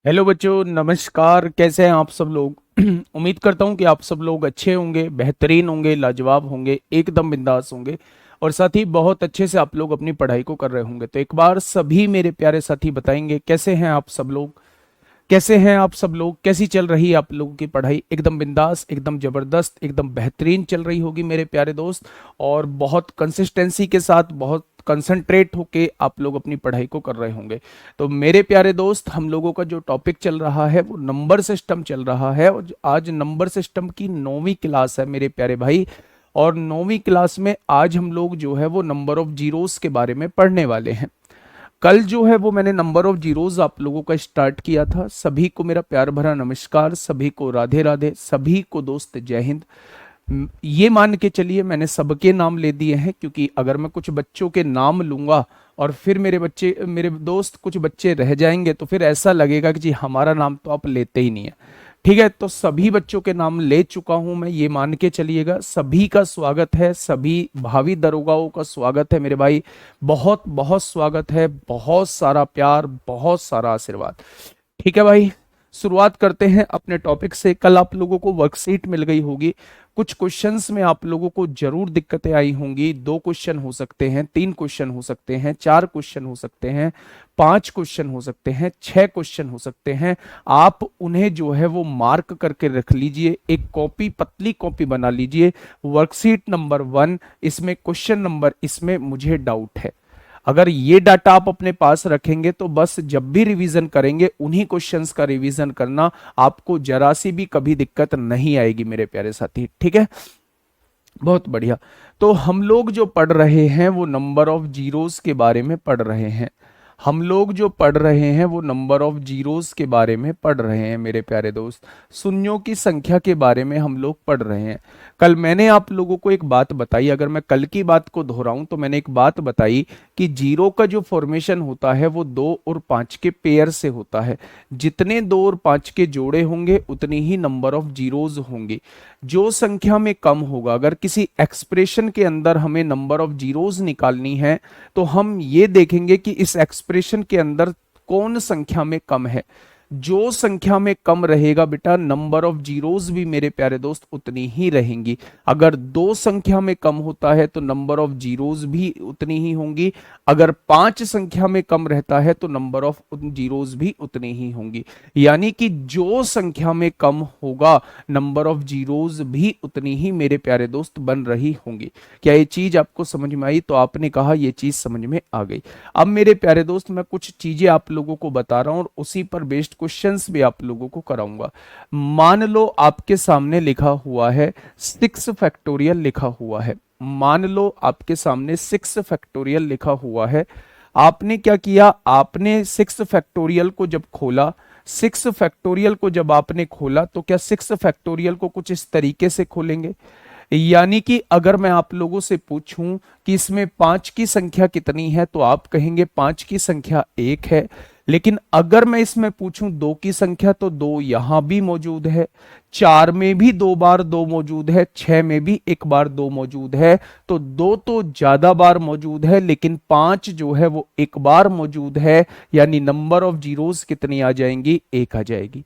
Hello बच्चों, नमस्कार। कैसे हैं आप सब लोग? उम्मीद करता हूं कि आप सब लोग अच्छे होंगे, बेहतरीन होंगे, लाजवाब होंगे, एकदम बिंदास होंगे और साथ ही बहुत अच्छे से आप लोग अपनी पढ़ाई को कर रहे होंगे। तो एक बार सभी मेरे प्यारे साथी बताएंगे कैसे हैं आप सब लोग? कैसे हैं आप सब लोग? कैसी चल रही है आप लोगों की पढ़ाई? एकदम बिंदास, एकदम जबरदस्त, एकदम बेहतरीन चल रही होगी मेरे प्यारे दोस्त। और बहुत कंसिस्टेंसी के साथ, बहुत कंसंट्रेट होके आप लोग अपनी पढ़ाई को कर रहे होंगे। तो मेरे प्यारे दोस्त, हम लोगों का जो टॉपिक चल रहा है वो नंबर सिस्टम चल रहा है और आज नंबर सिस्टम की 9वीं क्लास है मेरे प्यारे भाई। और 9वीं क्लास में आज हम लोग जो है वो नंबर ऑफ जीरोस के बारे में पढ़ने वाले हैं। कल जो है वो मैंने नंबर ऑफ जीरोस आप लोगों का स्टार्ट किया था। सभी को मेरा प्यार भरा नमस्कार, सभी को राधे राधे, सभी को दोस्त जय हिंद। ये मान के चलिए मैंने सबके नाम ले दिए हैं, क्योंकि अगर मैं कुछ बच्चों के नाम लूंगा और फिर मेरे दोस्त कुछ बच्चे रह जाएंगे तो फिर ऐसा लगेगा कि जी हमारा नाम तो आप लेते ही नहीं है। ठीक है, तो सभी बच्चों के नाम ले चुका हूं मैं, ये मान के चलिएगा। सभी का स्वागत है, सभी भावी दरोगाओं का स्वागत है मेरे भाई। बहुत बहुत स्वागत है, बहुत सारा प्यार, बहुत सारा आशीर्वाद। ठीक है भाई, शुरुआत करते हैं अपने टॉपिक से। कल आप लोगों को वर्कशीट मिल गई होगी। कुछ क्वेश्चंस में आप लोगों को जरूर दिक्कतें आई होंगी। 2 क्वेश्चन हो सकते हैं, 3 क्वेश्चन हो सकते हैं, 4 क्वेश्चन हो सकते हैं, 5 क्वेश्चन हो सकते हैं, 6 क्वेश्चन हो सकते हैं। आप उन्हें जो है वो मार्क करके रख लीजिए, एक कॉपी, पतली कॉपी बना लीजिए। वर्कशीट नंबर 1, इसमें क्वेश्चन नंबर, इसमें मुझे डाउट है। अगर ये डाटा आप अपने पास रखेंगे तो बस जब भी रिवीजन करेंगे उन्हीं क्वेश्चंस का रिवीजन करना, आपको जरा सी भी कभी दिक्कत नहीं आएगी मेरे प्यारे साथी। ठीक है, बहुत बढ़िया। तो हम लोग जो पढ़ रहे हैं वो नंबर ऑफ जीरोस के बारे में पढ़ रहे हैं। हम लोग जो पढ़ रहे हैं वो नंबर ऑफ जीरोस के बारे में पढ़ रहे हैं मेरे प्यारे दोस्त। शून्यों की संख्या के बारे में हम लोग पढ़ रहे हैं। कल मैंने आप लोगों को एक बात बताई, अगर मैं कल की बात को दोहराऊं तो मैंने एक बात बताई कि जीरो का जो फॉर्मेशन होता है वो 2 और 5 के पेयर से होता है। जितने 2 और 5 के जोड़े होंगे उतनी ही नंबर ऑफ जीरोज होंगी। जो संख्या में कम होगा, अगर किसी एक्सप्रेशन के अंदर हमें नंबर ऑफ जीरोस निकालनी है तो हम ये देखेंगे कि इस एक्सप्रेशन के अंदर कौन संख्या में कम है। जो संख्या में कम रहेगा बेटा, नंबर ऑफ जीरोस भी मेरे प्यारे दोस्त उतनी ही रहेंगी। अगर 2 संख्या में कम होता है तो नंबर ऑफ जीरोस भी उतनी ही होंगी। अगर 5 संख्या में कम रहता है तो नंबर ऑफ जीरोस भी उतनी ही होंगी। यानी कि जो संख्या में कम होगा, नंबर ऑफ जीरोस भी उतनी ही मेरे प्यारे दोस्त बन रही होंगी। क्या ये चीज आपको समझ में आई? तो आपने कहा ये चीज समझ में आ गई। अब मेरे प्यारे दोस्त, मैं कुछ चीजें आप लोगों को बता रहा हूं और उसी पर बेस्ड क्वेश्चंस भी आप लोगों को कराऊंगा। मान लो आपके सामने लिखा हुआ है 6 फैक्टोरियल लिखा हुआ है। मान लो आपके सामने 6 फैक्टोरियल लिखा हुआ है। आपने क्या किया? आपने 6 फैक्टोरियल को जब खोला, 6 फैक्टोरियल को जब आपने खोला तो क्या 6 फैक्टोरियल को कुछ इस तरीके से खोलेंगे। यानी कि अगर मैं आप लोगों से पूछूं कि इसमें 5 की संख्या कितनी है तो आप कहेंगे 5 की संख्या 1 है। लेकिन अगर मैं इसमें पूछूं 2 की संख्या, तो 2 यहां भी मौजूद है, 4 में भी 2 बार 2 मौजूद है, 6 में भी 1 बार 2 मौजूद है। तो 2 तो ज्यादा बार मौजूद है, लेकिन 5 जो है वो 1 बार मौजूद है। यानी नंबर ऑफ जीरोस कितनी आ जाएंगी? 1 आ जाएगी।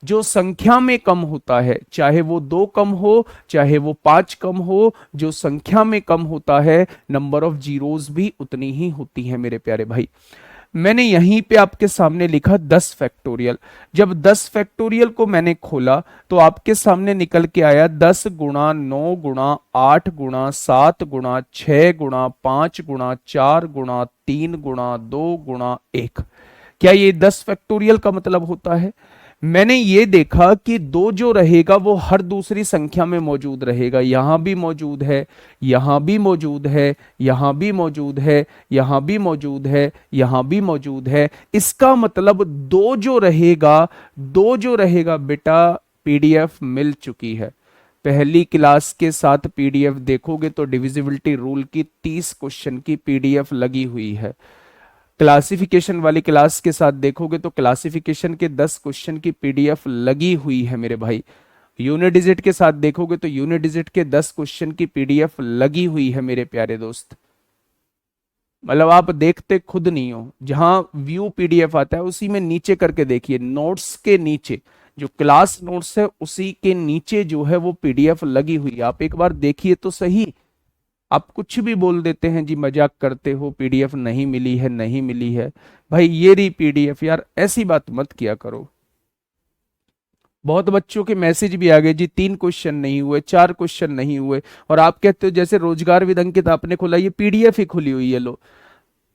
जो संख्या में कम होता है, चाहे वो 2 कम हो, चाहे वो 5 कम हो, जो संख्या में कम होता है नंबर ऑफ जीरोस भी उतनी ही होती है मेरे प्यारे भाई। मैंने यहीं पे आपके सामने लिखा 10 फैक्टोरियल। जब 10 फैक्टोरियल को मैंने खोला तो आपके सामने निकल के आया 10 गुणा 9 गुणा 8 गुणा 7 गुणा 6 गुणा 5 गुणा 4 गुणा 3 गुणा 2 गुणा 1। क्या ये 10 फैक्टोरियल का मतलब होता है? मैंने ये देखा कि 2 जो रहेगा वो हर दूसरी संख्या में मौजूद रहेगा। यहां भी मौजूद है, यहां भी मौजूद है, यहां भी मौजूद है, यहां भी मौजूद है, यहां भी मौजूद है। इसका मतलब 2 जो रहेगा बेटा, पीडीएफ मिल चुकी है। पहली क्लास के साथ पीडीएफ देखोगे तो डिविजिबिलिटी रूल की 30 क्वेश्चन की पीडीएफ लगी हुई है। क्लासिफिकेशन वाली क्लास के साथ देखोगे तो क्लासिफिकेशन के 10 क्वेश्चन की पीडीएफ लगी हुई है मेरे भाई। यूनिट डिजिट के साथ देखोगे तो यूनिट डिजिट के 10 क्वेश्चन की पीडीएफ लगी हुई है मेरे प्यारे दोस्त। मतलब आप देखते खुद नहीं हो, जहां व्यू पीडीएफ आता है उसी में नीचे करके देखिए, नोट्स के नीचे जो क्लास नोट्स है उसी के नीचे जो है वो पीडीएफ लगी हुई है, आप एक बार देखिए तो सही। आप कुछ भी बोल देते हैं जी, मजाक करते हो, पीडीएफ नहीं मिली है, नहीं मिली है। भाई ये रही पीडीएफ, यार ऐसी बात मत किया करो। बहुत बच्चों के मैसेज भी आ गए जी, 3 क्वेश्चन नहीं हुए, 4 क्वेश्चन नहीं हुए, और आप कहते हो जैसे रोजगार विद अंकित आपने खोला, ये पीडीएफ ही खुली हुई है। लो,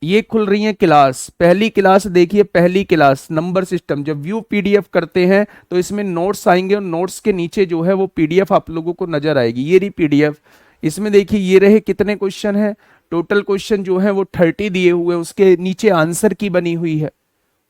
ये खुल रही है क्लास, पहली क्लास देखिए, पहली क्लास नंबर सिस्टम। जब व्यू पीडीएफ करते हैं तो इसमें नोट्स आएंगे और नोट्स के नीचे जो है वो पीडीएफ आप लोगों को नजर आएगी, ये रही पीडीएफ। इसमें देखिए ये रहे कितने क्वेश्चन है, टोटल क्वेश्चन जो है वो 30 दिए हुए, उसके नीचे आंसर की बनी हुई है,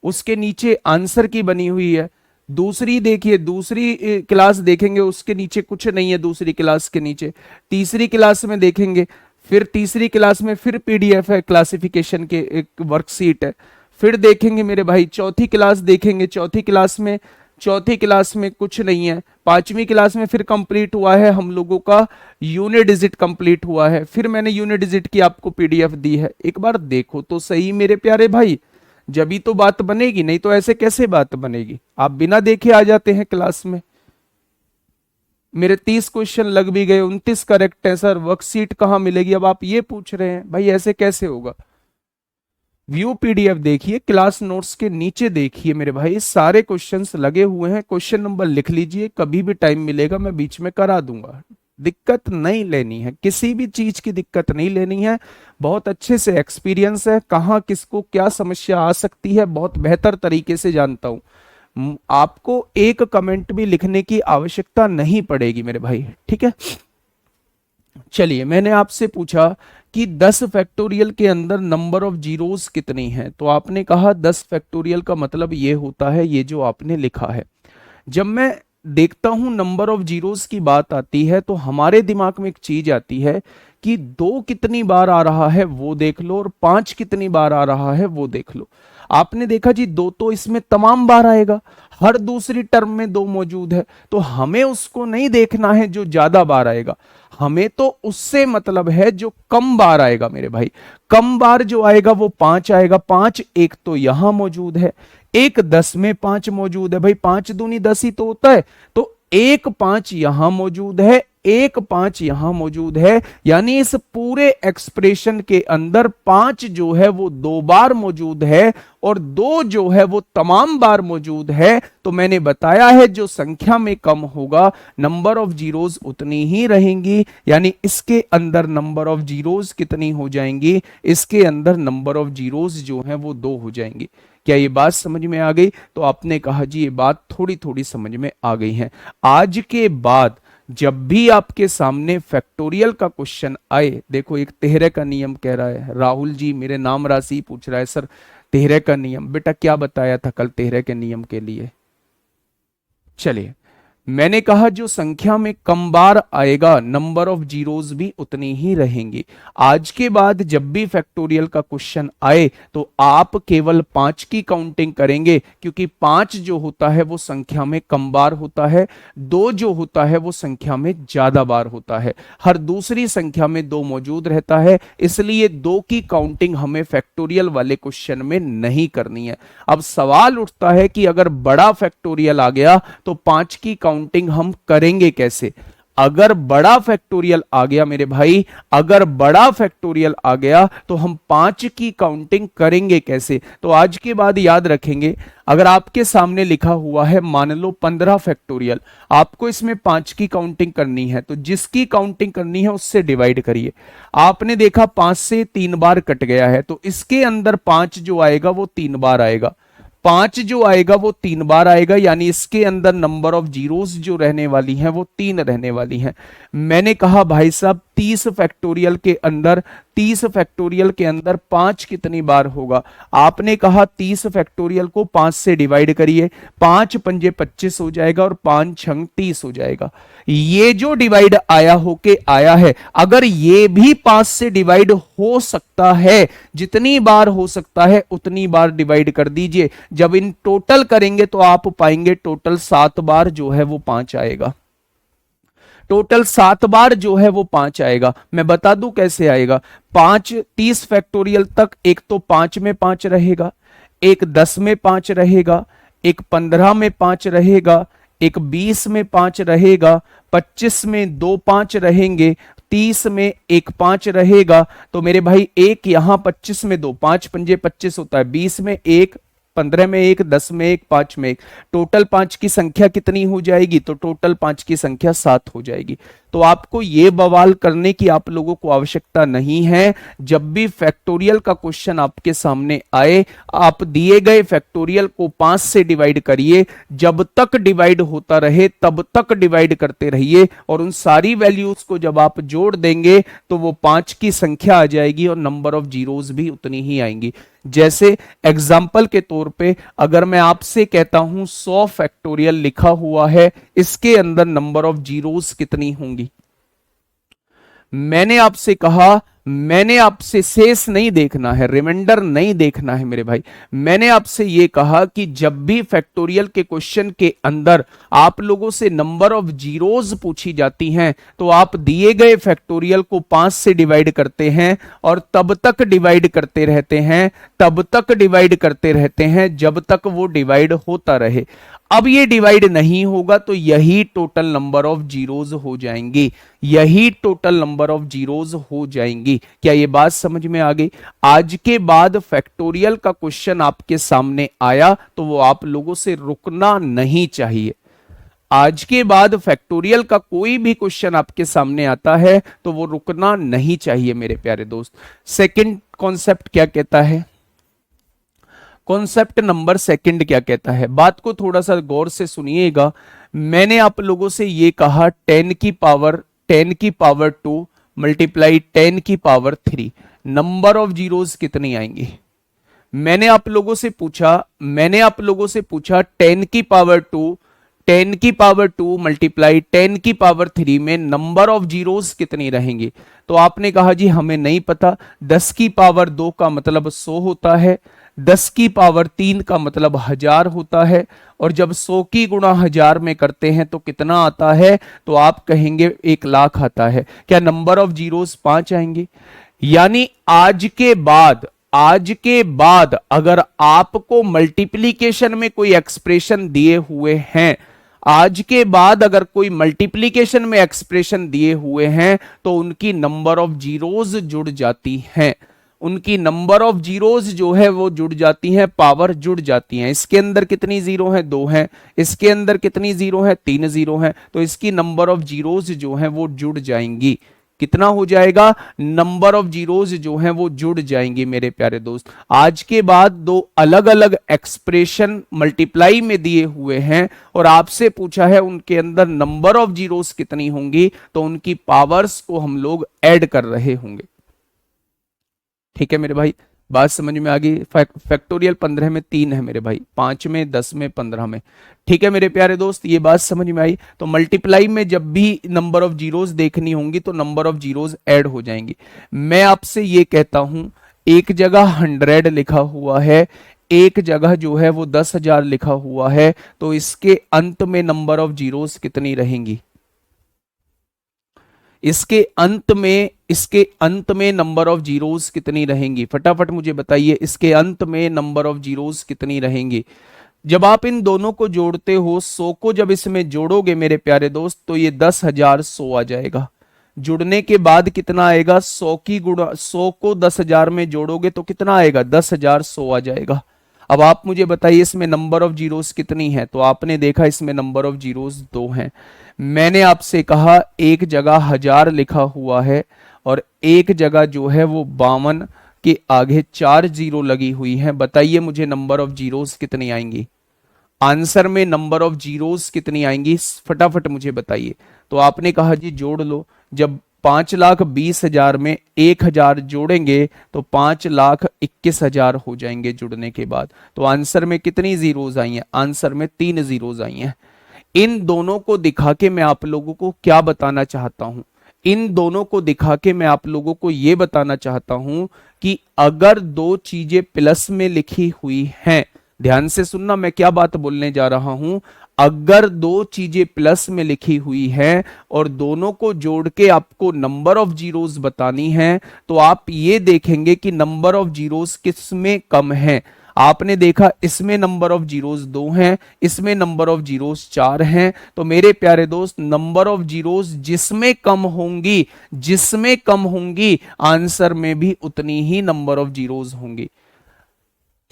उसके नीचे आंसर की बनी हुई है। दूसरी देखिए, दूसरी क्लास देखेंगे उसके नीचे कुछ नहीं है, दूसरी क्लास के नीचे। तीसरी क्लास में देखेंगे, फिर तीसरी क्लास में फिर पीडीएफ है, क्लासिफिकेशन के एक वर्कशीट है। फिर देखेंगे मेरे भाई चौथी क्लास देखेंगे, चौथी क्लास में कुछ नहीं है। पांचवी क्लास में फिर कंप्लीट हुआ है हम लोगों का यूनिट डिजिट कंप्लीट हुआ है, फिर मैंने यूनिट डिजिट की आपको पीडीएफ दी है। एक बार देखो तो सही मेरे प्यारे भाई, जब तो बात बनेगी, नहीं तो ऐसे कैसे बात बनेगी। आप बिना देखे आ जाते हैं क्लास में। मेरे 30 क्वेश्चन लग भी गए, 29 करेक्ट है सर, वर्कशीट कहां मिलेगी, अब आप ये पूछ रहे हैं। भाई ऐसे कैसे होगा। व्यू पीडीएफ देखिए, क्लास नोट्स के नीचे देखिए मेरे भाई, सारे क्वेश्चंस लगे हुए हैं। क्वेश्चन नंबर लिख लीजिए, कभी भी टाइम मिलेगा मैं बीच में करा दूंगा। दिक्कत नहीं लेनी है, किसी भी चीज की दिक्कत नहीं लेनी है। बहुत अच्छे से एक्सपीरियंस है, कहाँ किसको क्या समस्या आ सकती है बहुत बेहतर तरीके से जानता हूं। आपको एक कमेंट भी लिखने की आवश्यकता नहीं पड़ेगी मेरे भाई, ठीक है। चलिए, मैंने आपसे पूछा कि 10 फैक्टोरियल के अंदर नंबर ऑफ जीरोस कितनी है, तो आपने कहा 10 फैक्टोरियल का मतलब ये होता है, ये जो आपने लिखा है। जब मैं देखता हूं नंबर ऑफ जीरोस की बात आती है तो हमारे दिमाग में एक चीज आती है कि 2 कितनी बार आ रहा है वो देख लो, और 5 कितनी बार आ रहा है वो देख लो। आपने देखा जी 2 तो इसमें तमाम बार आएगा, हर दूसरी टर्म में 2 मौजूद है, तो हमें उसको नहीं देखना है जो ज्यादा बार आएगा, हमें तो उससे मतलब है जो कम बार आएगा मेरे भाई। कम बार जो आएगा वो 5 आएगा। 5 एक तो यहां मौजूद है, एक 10 में 5 मौजूद है। भाई 5 दूनी 10 ही तो होता है, तो एक 5 यहां मौजूद है, एक 5 यहां मौजूद है, यानी इस पूरे एक्सप्रेशन के अंदर 5 जो है वो 2 बार मौजूद है और 2 जो है वो तमाम बार मौजूद है। तो मैंने बताया है जो संख्या में कम होगा नंबर ऑफ जीरोस उतनी ही रहेंगी, यानी इसके अंदर नंबर ऑफ जीरोस कितनी हो जाएंगी, इसके अंदर नंबर ऑफ जीरोस जो है वो 2 हो जाएंगी। क्या ये बात समझ में आ गई। तो आपने कहा जी ये बात थोड़ी थोड़ी समझ में आ गई है। आज के बाद जब भी आपके सामने फैक्टोरियल का क्वेश्चन आए, देखो एक तिहरे का नियम कह रहा है, राहुल जी मेरे नाम राशि पूछ रहा है सर तिहरे का नियम, बेटा क्या बताया था कल तिहरे के नियम के लिए। चलिए, मैंने कहा जो संख्या में कम बार आएगा नंबर ऑफ जीरोस भी उतनी ही रहेंगी। आज के बाद जब भी फैक्टोरियल का क्वेश्चन आए तो आप केवल 5 की काउंटिंग करेंगे, क्योंकि 5 जो होता है वो संख्या में कम बार होता है, 2 जो होता है वो संख्या में ज्यादा बार होता है, हर दूसरी संख्या में 2 मौजूद रहता है, इसलिए 2 की काउंटिंग हमें फैक्टोरियल वाले क्वेश्चन में नहीं करनी है। अब सवाल उठता है कि अगर बड़ा फैक्टोरियल आ गया तो 5 की काउंटिंग हम करेंगे कैसे। अगर बड़ा फैक्टोरियल आ गया मेरे भाई, अगर बड़ा फैक्टोरियल आ गया तो हम 5 की काउंटिंग करेंगे कैसे। तो आज के बाद याद रखेंगे, अगर आपके सामने लिखा हुआ है मान लो 15 फैक्टोरियल, आपको इसमें 5 की काउंटिंग करनी है, तो जिसकी काउंटिंग करनी है उससे डिवाइड करिए। आपने देखा 5 से 3 बार कट गया है, तो इसके अंदर 5 जो आएगा वो 3 बार आएगा, 5 जो आएगा वो 3 बार आएगा, यानी इसके अंदर नंबर ऑफ जीरोस जो रहने वाली हैं वो 3 रहने वाली हैं। मैंने कहा भाई साहब 30 फैक्टोरियल के अंदर, 30 फैक्टोरियल के अंदर 5 कितनी बार होगा। आपने कहा 30 फैक्टोरियल को 5 से डिवाइड करिए, 5 पंजे 25 हो जाएगा और 5 छंग 30 हो जाएगा। ये जो डिवाइड आया होके आया है, अगर ये भी 5 से डिवाइड हो सकता है, जितनी बार हो सकता है उतनी बार डिवाइड कर दीजिए। जब इन टोटल करेंगे तो आप पाएंगे टोटल 7 बार जो है वो 5 आएगा। टोटल 7 बार जो है वो 5 आएगा। मैं बता दूं कैसे आएगा। 5 30 फैक्टोरियल तक एक तो 5 में 5 रहेगा, एक 10 में 5 रहेगा, एक 15 में 5 रहेगा, एक 20 में 5 रहेगा, 25 में 2 5 रहेंगे, 30 में एक 5 रहेगा। तो मेरे भाई एक यहां 25 में 2 5 पंजे 25 होता है, 20 में एक, 15 में एक, 10 में एक, 5 में एक, टोटल 5 की संख्या कितनी हो जाएगी? तो टोटल 5 की संख्या 7 हो जाएगी। तो आपको ये बवाल करने की आप लोगों को आवश्यकता नहीं है। जब भी फैक्टोरियल का क्वेश्चन आपके सामने आए, आप दिए गए फैक्टोरियल को 5 से डिवाइड करिए, जब तक डिवाइड होता रहे तब तक डिवाइड करते रहिए, और उन सारी वैल्यूज को जब आप जोड़ देंगे तो वो 5 की संख्या आ जाएगी और नंबर ऑफ जीरोस भी उतनी ही आएंगी। जैसे एग्जाम्पल के तौर पे अगर मैं आपसे कहता हूं 100 फैक्टोरियल लिखा हुआ है, इसके अंदर नंबर ऑफ जीरोस कितनी होंगी? मैंने आपसे कहा, मैंने आपसे शेष नहीं देखना है, रिमाइंडर नहीं देखना है मेरे भाई। मैंने आपसे यह कहा कि जब भी फैक्टोरियल के क्वेश्चन के अंदर आप लोगों से नंबर ऑफ जीरोस पूछी जाती हैं तो आप दिए गए फैक्टोरियल को 5 से डिवाइड करते हैं और तब तक डिवाइड करते रहते हैं, तब तक डिवाइड करते रहते हैं जब तक वो डिवाइड होता रहे। अब ये डिवाइड नहीं होगा तो यही टोटल नंबर ऑफ जीरोस हो जाएंगी, यही टोटल नंबर ऑफ जीरोस हो जाएंगी। क्या ये बात समझ में आ गई? आज के बाद फैक्टोरियल का क्वेश्चन आपके सामने आया तो वो आप लोगों से रुकना नहीं चाहिए। आज के बाद फैक्टोरियल का कोई भी क्वेश्चन आपके सामने आता है तो वो रुकना नहीं चाहिए मेरे प्यारे दोस्त। सेकंड कॉन्सेप्ट क्या कहता है? कॉन्सेप्ट नंबर सेकंड क्या कहता है? बात को थोड़ा सा गौर से सुनिएगा। मैंने आप लोगों से ये कहा 10 की पावर 2 मल्टीप्लाई 10 की पावर 3, नंबर ऑफ जीरोस कितनी आएंगी? मैंने आप लोगों से पूछा 10 की पावर 2 मल्टीप्लाई 10 की पावर 3 में नंबर ऑफ जीरोस कितनी रहेंगी? तो आपने कहा जी हमें नहीं पता। 10 की पावर 2 का मतलब 100 होता है, 10 की पावर 3 का मतलब 1000 होता है, और जब 100 की गुणा 1000 में करते हैं तो कितना आता है? तो आप कहेंगे 1 लाख आता है। क्या नंबर ऑफ जीरोस 5 आएंगे? यानी आज के बाद अगर आपको मल्टीप्लीकेशन में कोई एक्सप्रेशन दिए हुए हैं, आज के बाद अगर कोई मल्टीप्लीकेशन में एक्सप्रेशन दिए हुए हैं तो उनकी नंबर ऑफ जीरोस जुड़ जाती हैं, उनकी नंबर ऑफ जीरोस जो है वो जुड़ जाती हैं, पावर जुड़ जाती हैं। इसके अंदर कितनी जीरो है? 2 है। इसके अंदर कितनी जीरो है? 3 जीरो है। तो इसकी नंबर ऑफ जीरोस जो है वो जुड़ जाएंगी। कितना हो जाएगा? नंबर ऑफ जीरोस जो है वो जुड़ जाएंगी मेरे प्यारे दोस्त। आज के बाद 2 अलग अलग एक्सप्रेशन मल्टीप्लाई में दिए हुए हैं और आपसे पूछा है उनके अंदर नंबर ऑफ जीरोस कितनी होंगी, तो उनकी पावर्स को हम लोग ऐड कर रहे होंगे। ठीक है मेरे भाई, बात समझ में आ गई? फैक्टोरियल 15 में 3 है मेरे भाई, 5 में, 10 में, 15 में। ठीक है मेरे प्यारे दोस्त, ये बात समझ में आई? तो मल्टीप्लाई में जब भी नंबर ऑफ जीरोस देखनी होंगी तो नंबर ऑफ जीरोस ऐड हो जाएंगी। मैं आपसे ये कहता हूं, एक जगह 100 लिखा हुआ है, एक जगह जो है वो 10,000 लिखा हुआ है, तो इसके अंत में नंबर ऑफ जीरोस कितनी रहेंगी? इसके अंत में नंबर ऑफ जीरोस कितनी रहेंगी? फटाफट मुझे बताइए, इसके अंत में नंबर ऑफ जीरोस कितनी रहेंगी? जब आप इन दोनों को जोड़ते हो, 100 को जब इसमें जोड़ोगे मेरे प्यारे दोस्त तो ये 10,100 आ जाएगा। जुड़ने के बाद कितना आएगा? 100 को 10,000 में जोड़ोगे तो कितना आएगा? 10,100 आ जाएगा। अब आप मुझे बताइए इसमें नंबर ऑफ जीरोस कितनी है? तो आपने देखा इसमें नंबर ऑफ जीरोस 2 हैं। मैंने आपसे कहा एक जगह 1000 लिखा हुआ है और एक जगह जो है वो 52 के आगे 4 जीरो लगी हुई हैं। बताइए मुझे नंबर ऑफ जीरोस कितनी आएंगी? आंसर में नंबर ऑफ जीरोस कितनी आएंगी? फटाफट मुझे बताइए। तो आपने कहा जी जोड़ लो। जब 5,20,000 में 1,000 जोड़ेंगे तो 5,21,000 हो जाएंगे जुड़ने के बाद। तो आंसर में कितनी जीरोस आई हैं? आंसर में 3 जीरोस आई हैं। इन दोनों को दिखा के मैं आप लोगों को क्या बताना चाहता हूं? इन दोनों को दिखा के मैं आप लोगों को यह बताना चाहता हूं कि अगर 2 चीजें प्लस में लिखी हुई हैं ध्यान से सुनना मैं क्या बात बोलने जा रहा हूं। अगर दो चीजें प्लस में लिखी हुई है और दोनों को जोड़ के आपको नंबर ऑफ जीरोस बतानी है, तो आप ये देखेंगे कि नंबर ऑफ जीरोस किस में कम है। आपने देखा इसमें नंबर ऑफ जीरोस 2 हैं, इसमें नंबर ऑफ जीरोस 4 हैं। तो मेरे प्यारे दोस्त, नंबर ऑफ जीरोस जिसमें कम होंगी आंसर में भी उतनी ही नंबर ऑफ जीरोस होंगी।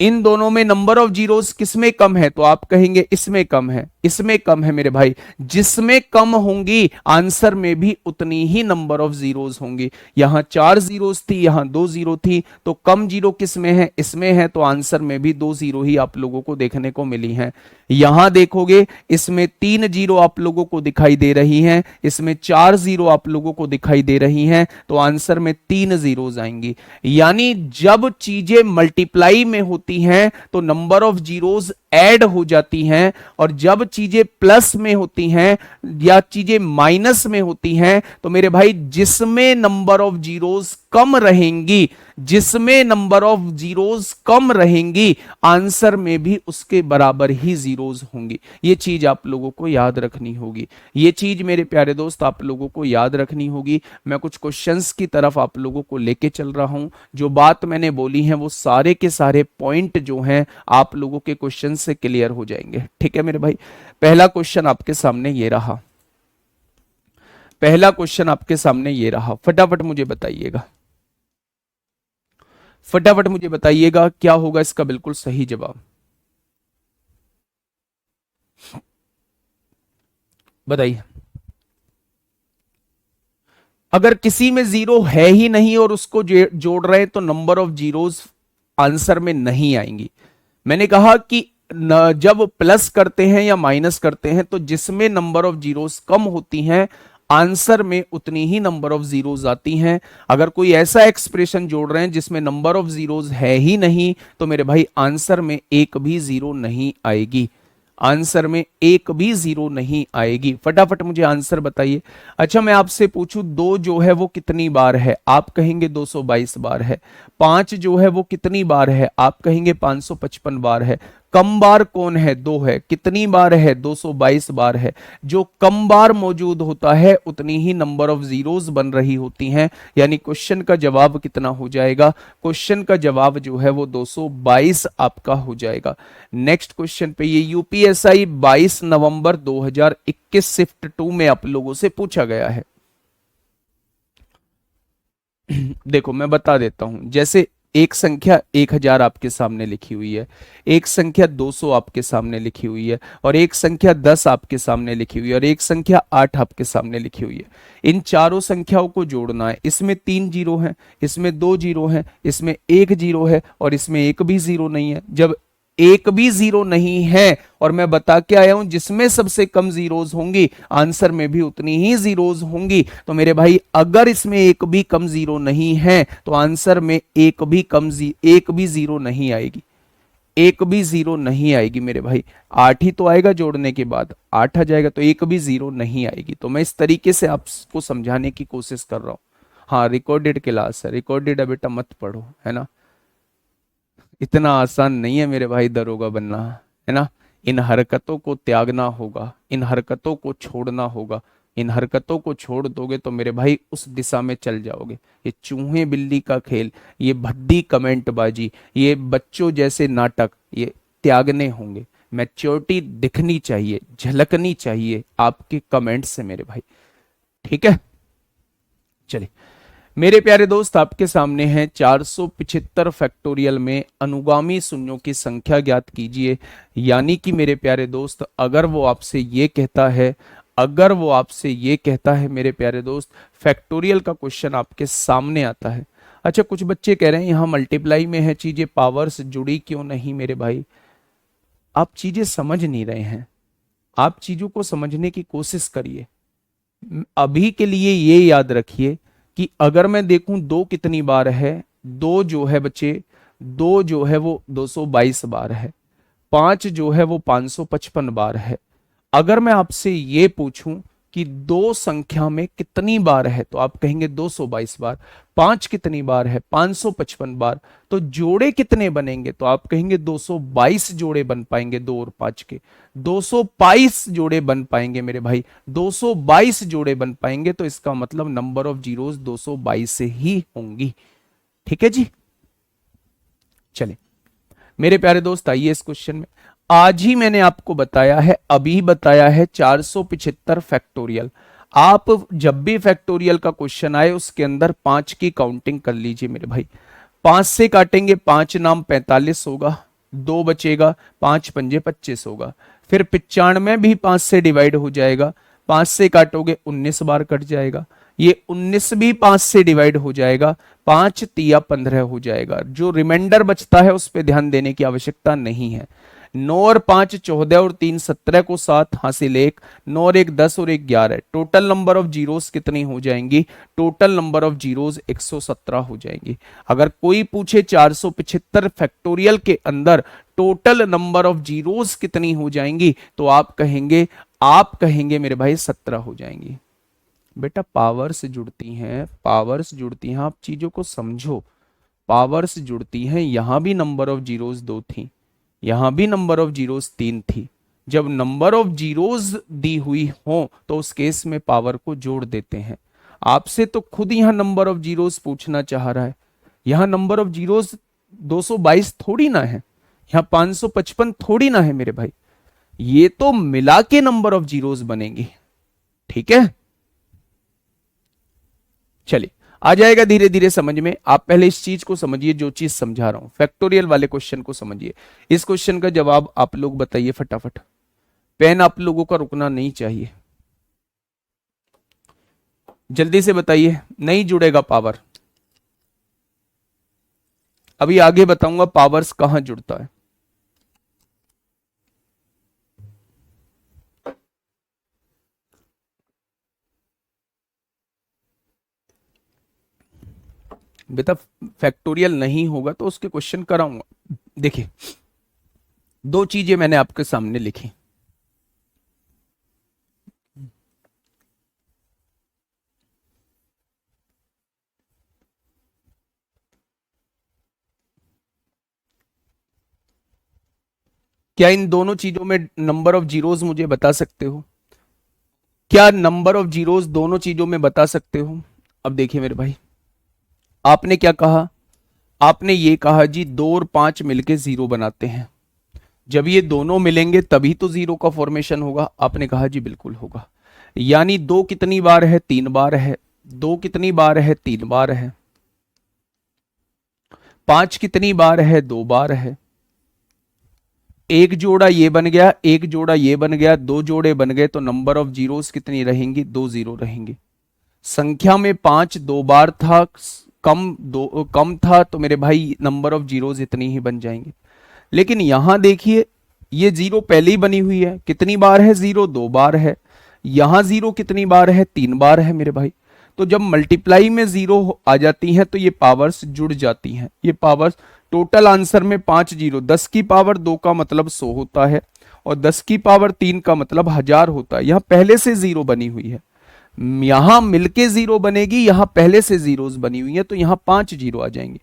इन दोनों में नंबर ऑफ जीरोस किसमें कम है, तो आप कहेंगे इसमें कम है, इसमें कम है मेरे भाई। जिसमें कम होंगी आंसर में भी उतनी ही नंबर ऑफ जीरोस होंगी। यहां 4 जीरोस थी, यहां 2 जीरो थी, तो कम जीरो किसमें है, इसमें है, तो आंसर में भी 2 जीरो ही आप लोगों को देखने को मिली हैं। यहां देखोगे इसमें 3 जीरो आप लोगों को दिखाई दे रही हैं, इसमें 4 जीरो आप लोगों को दिखाई दे रही हैं, तो आंसर में 3 जीरोस आएंगी। यानी जब चीजें मल्टीप्लाई में होती हैं तो नंबर ऑफ जीरोस ऐड हो जाती हैं, और जब चीजें प्लस में होती हैं या चीजें माइनस में होती हैं तो मेरे भाई जिसमें नंबर ऑफ जीरोस कम रहेंगी, जिसमें नंबर ऑफ जीरोस कम रहेंगी आंसर में भी उसके बराबर ही जीरोस होंगी। ये चीज आप लोगों को याद रखनी होगी। ये चीज मेरे प्यारे दोस्त आप लोगों को याद रखनी होगी। मैं कुछ क्वेश्चंस की तरफ आप लोगों को लेके चल रहा हूं। जो बात मैंने बोली है वो सारे के सारे पॉइंट जो हैं आप लोगों के क्वेश्चन से क्लियर हो जाएंगे। ठीक है मेरे भाई, पहला क्वेश्चन आपके सामने ये रहा, पहला क्वेश्चन आपके सामने ये रहा। फटाफट मुझे बताइएगा, फटाफट मुझे बताइएगा क्या होगा इसका बिल्कुल सही जवाब। बताइए। अगर किसी में जीरो है ही नहीं और उसको जोड़ रहे हैं तो नंबर ऑफ जीरोस आंसर में नहीं आएंगी। मैंने कहा कि जब प्लस करते हैं या माइनस करते हैं तो जिसमें नंबर ऑफ जीरोस कम होती हैं आंसर में उतनी ही नंबर ऑफ जीरोस आती हैं। अगर कोई ऐसा एक्सप्रेशन जोड़ रहे हैं जिसमें नंबर ऑफ जीरोस है ही नहीं तो मेरे भाई आंसर में एक भी जीरो नहीं आएगी, आंसर में एक भी जीरो नहीं आएगी। फटाफट मुझे आंसर बताइए। अच्छा मैं आपसे पूछूं, 2 जो है वो कितनी बार है, आप कहेंगे 222 बार है। 5 जो है वो कितनी बार है, आप कहेंगे 555 बार है। कम बार कौन है, 2 है। कितनी बार है, 222 बार है। जो कम बार मौजूद होता है उतनी ही नंबर ऑफ जीरोस बन रही होती हैं। यानी क्वेश्चन का जवाब कितना हो जाएगा, क्वेश्चन का जवाब जो है वो 222 आपका हो जाएगा। नेक्स्ट क्वेश्चन पे, ये यूपीएसआई 22 नवंबर 2021 शिफ्ट 2 में आप लोगों से पूछा गया है। देखो मैं बता देता हूं, जैसे एक संख्या 1000 आपके सामने लिखी हुई है, एक संख्या 200 आपके सामने लिखी हुई है, और एक संख्या 10 आपके सामने लिखी हुई है, और एक संख्या 8 आपके सामने लिखी हुई है। इन चारों संख्याओं को जोड़ना है। इसमें 3 जीरो हैं, इसमें 2 जीरो हैं, इसमें 1 जीरो है, और इसमें एक भी जीरो नहीं है। जब एक भी जीरो नहीं है और मैं बता के आया हूं जिसमें सबसे कम जीरोस होंगी आंसर में भी उतनी ही जीरोस होंगी, तो मेरे भाई अगर इसमें एक भी कम जीरो नहीं है तो आंसर में एक भी जीरो नहीं आएगी, एक भी जीरो नहीं आएगी मेरे भाई। 8 ही तो आएगा, जोड़ने के बाद 8 आ जाएगा, तो एक भी जीरो नहीं आएगी। तो मैं इस तरीके से आपको समझाने की कोशिश कर रहा हूं। हाँ रिकॉर्डेड क्लास है, रिकॉर्डेड है बेटा, मत पढ़ो, है ना। इतना आसान नहीं है मेरे भाई दरोगा बनना, है ना। इन हरकतों को त्यागना होगा, इन हरकतों को छोड़ना होगा। इन हरकतों को छोड़ दोगे तो मेरे भाई उस दिशा में चल जाओगे। ये चूहे बिल्ली का खेल, ये भद्दी कमेंटबाजी, ये बच्चों जैसे नाटक, ये त्यागने होंगे। मैच्योरिटी दिखनी चाहिए, झलकनी चाहिए आपके कमेंट से मेरे भाई। ठीक है, चलिए मेरे प्यारे दोस्त, आपके सामने है 475 फैक्टोरियल में अनुगामी शून्यों की संख्या ज्ञात कीजिए। यानी कि मेरे प्यारे दोस्त, अगर वो आपसे ये कहता है, अगर वो आपसे ये कहता है मेरे प्यारे दोस्त, फैक्टोरियल का क्वेश्चन आपके सामने आता है। अच्छा कुछ बच्चे कह रहे हैं यहाँ मल्टीप्लाई में है, चीजें पावर्स जुड़ी क्यों नहीं। मेरे भाई आप चीजें समझ नहीं रहे हैं, आप चीजों को समझने की कोशिश करिए। अभी के लिए ये याद रखिए कि अगर मैं देखूं 2 कितनी बार है, 2 जो है बच्चे, 2 जो है वो 222 बार है, 5 जो है वो 555 बार है। अगर मैं आपसे ये पूछूं कि कि दो संख्या में कितनी बार है, तो आप कहेंगे 222 बार। पांच कितनी बार है, 555 बार। तो जोड़े कितने बनेंगे, तो आप कहेंगे 222 जोड़े बन पाएंगे, 2 और 5 के 222 जोड़े बन पाएंगे मेरे भाई, 222 जोड़े बन पाएंगे। तो इसका मतलब नंबर ऑफ जीरोस 222 से ही होंगी। ठीक है जी, चले मेरे प्यारे दोस्त, आइए इस क्वेश्चन में। आज ही मैंने आपको बताया है, अभी बताया है 475 फैक्टोरियल। आप जब भी फैक्टोरियल का क्वेश्चन आए उसके अंदर 5 की काउंटिंग कर लीजिए मेरे भाई। 5 से काटेंगे, 5 नाम 45 होगा, 2 बचेगा, 5 पंजे 25 होगा। फिर 95 भी 5 से डिवाइड हो जाएगा, 5 से काटोगे 19 बार कट जाएगा। ये 19 भी 5 से डिवाइड हो जाएगा, 5 तिया 15 हो जाएगा। जो रिमाइंडर बचता है उस पर ध्यान देने की आवश्यकता नहीं है। 9 और 5 14 और 3 17 को 7 हासिल 1, 9 और 1 10 और 1 11। टोटल नंबर ऑफ जीरोस कितनी हो जाएंगी, टोटल नंबर ऑफ जीरोस 117 हो जाएंगी। अगर कोई पूछे 475 फैक्टोरियल के अंदर टोटल नंबर ऑफ जीरोस कितनी हो जाएंगी, तो आप कहेंगे मेरे भाई 17 हो जाएंगी। बेटा पावर्स जुड़ती हैं, पावर्स जुड़ती हैं, आप चीजों को समझो। पावर्स जुड़ती हैं, यहां भी नंबर ऑफ जीरोस 2 थी, यहां भी नंबर ऑफ जीरोस 3 थी। जब नंबर ऑफ जीरोस दी हुई हो तो उस केस में पावर को जोड़ देते हैं। आपसे तो खुद यहां नंबर ऑफ जीरोस पूछना चाह रहा है। यहां नंबर ऑफ जीरोस 222 थोड़ी ना है, यहां 555 थोड़ी ना है मेरे भाई। ये तो मिला के नंबर ऑफ जीरोस बनेंगी। ठीक है, चलिए आ जाएगा धीरे धीरे समझ में। आप पहले इस चीज को समझिए, जो चीज समझा रहा हूं, फैक्टोरियल वाले क्वेश्चन को समझिए। इस क्वेश्चन का जवाब आप लोग बताइए फटाफट। पेन आप लोगों का रुकना नहीं चाहिए, जल्दी से बताइए। नहीं जुड़ेगा पावर, अभी आगे बताऊंगा पावर्स कहां जुड़ता है। बेटा फैक्टोरियल नहीं होगा तो उसके क्वेश्चन कराऊंगा। देखिए, दो चीजें मैंने आपके सामने लिखी। क्या इन दोनों चीजों में नंबर ऑफ जीरोस मुझे बता सकते हो? क्या नंबर ऑफ जीरोस दोनों चीजों में बता सकते हो? अब देखिए मेरे भाई, आपने क्या कहा, आपने ये कहा जी 2 और 5 मिलके 0 बनाते हैं। जब ये दोनों मिलेंगे तभी तो 0 का फॉर्मेशन होगा। आपने कहा जी बिल्कुल होगा। यानी 2 कितनी बार है, 3 बार है। 2 कितनी बार है, 3 बार है। 5 कितनी बार है, 2 बार है। एक जोड़ा ये बन गया, एक जोड़ा ये बन गया, 2 जोड़े बन गए, तो नंबर ऑफ जीरोस कितनी रहेंगी, 2 जीरो रहेंगी। संख्या में 5 2 बार था, कम था, तो मेरे भाई नंबर ऑफ जीरोस इतनी ही बन जाएंगे। लेकिन यहां देखिए, ये 0 पहले ही बनी हुई है। कितनी बार है 0, 2 बार है। यहां 0 कितनी बार है, 3 बार है मेरे भाई। तो जब मल्टीप्लाई में 0 आ जाती हैं तो ये पावर्स जुड़ जाती हैं। ये पावर्स टोटल आंसर में 5 जीरो, 10 की पावर 2 का मतलब 100 होता है, और 10 की पावर 3 का मतलब 1000 होता है। यहां पहले से 0 बनी हुई है, यहां मिलके 0 बनेगी, यहां पहले से जीरोस बनी हुई है, तो यहां 5 जीरो आ जाएंगे।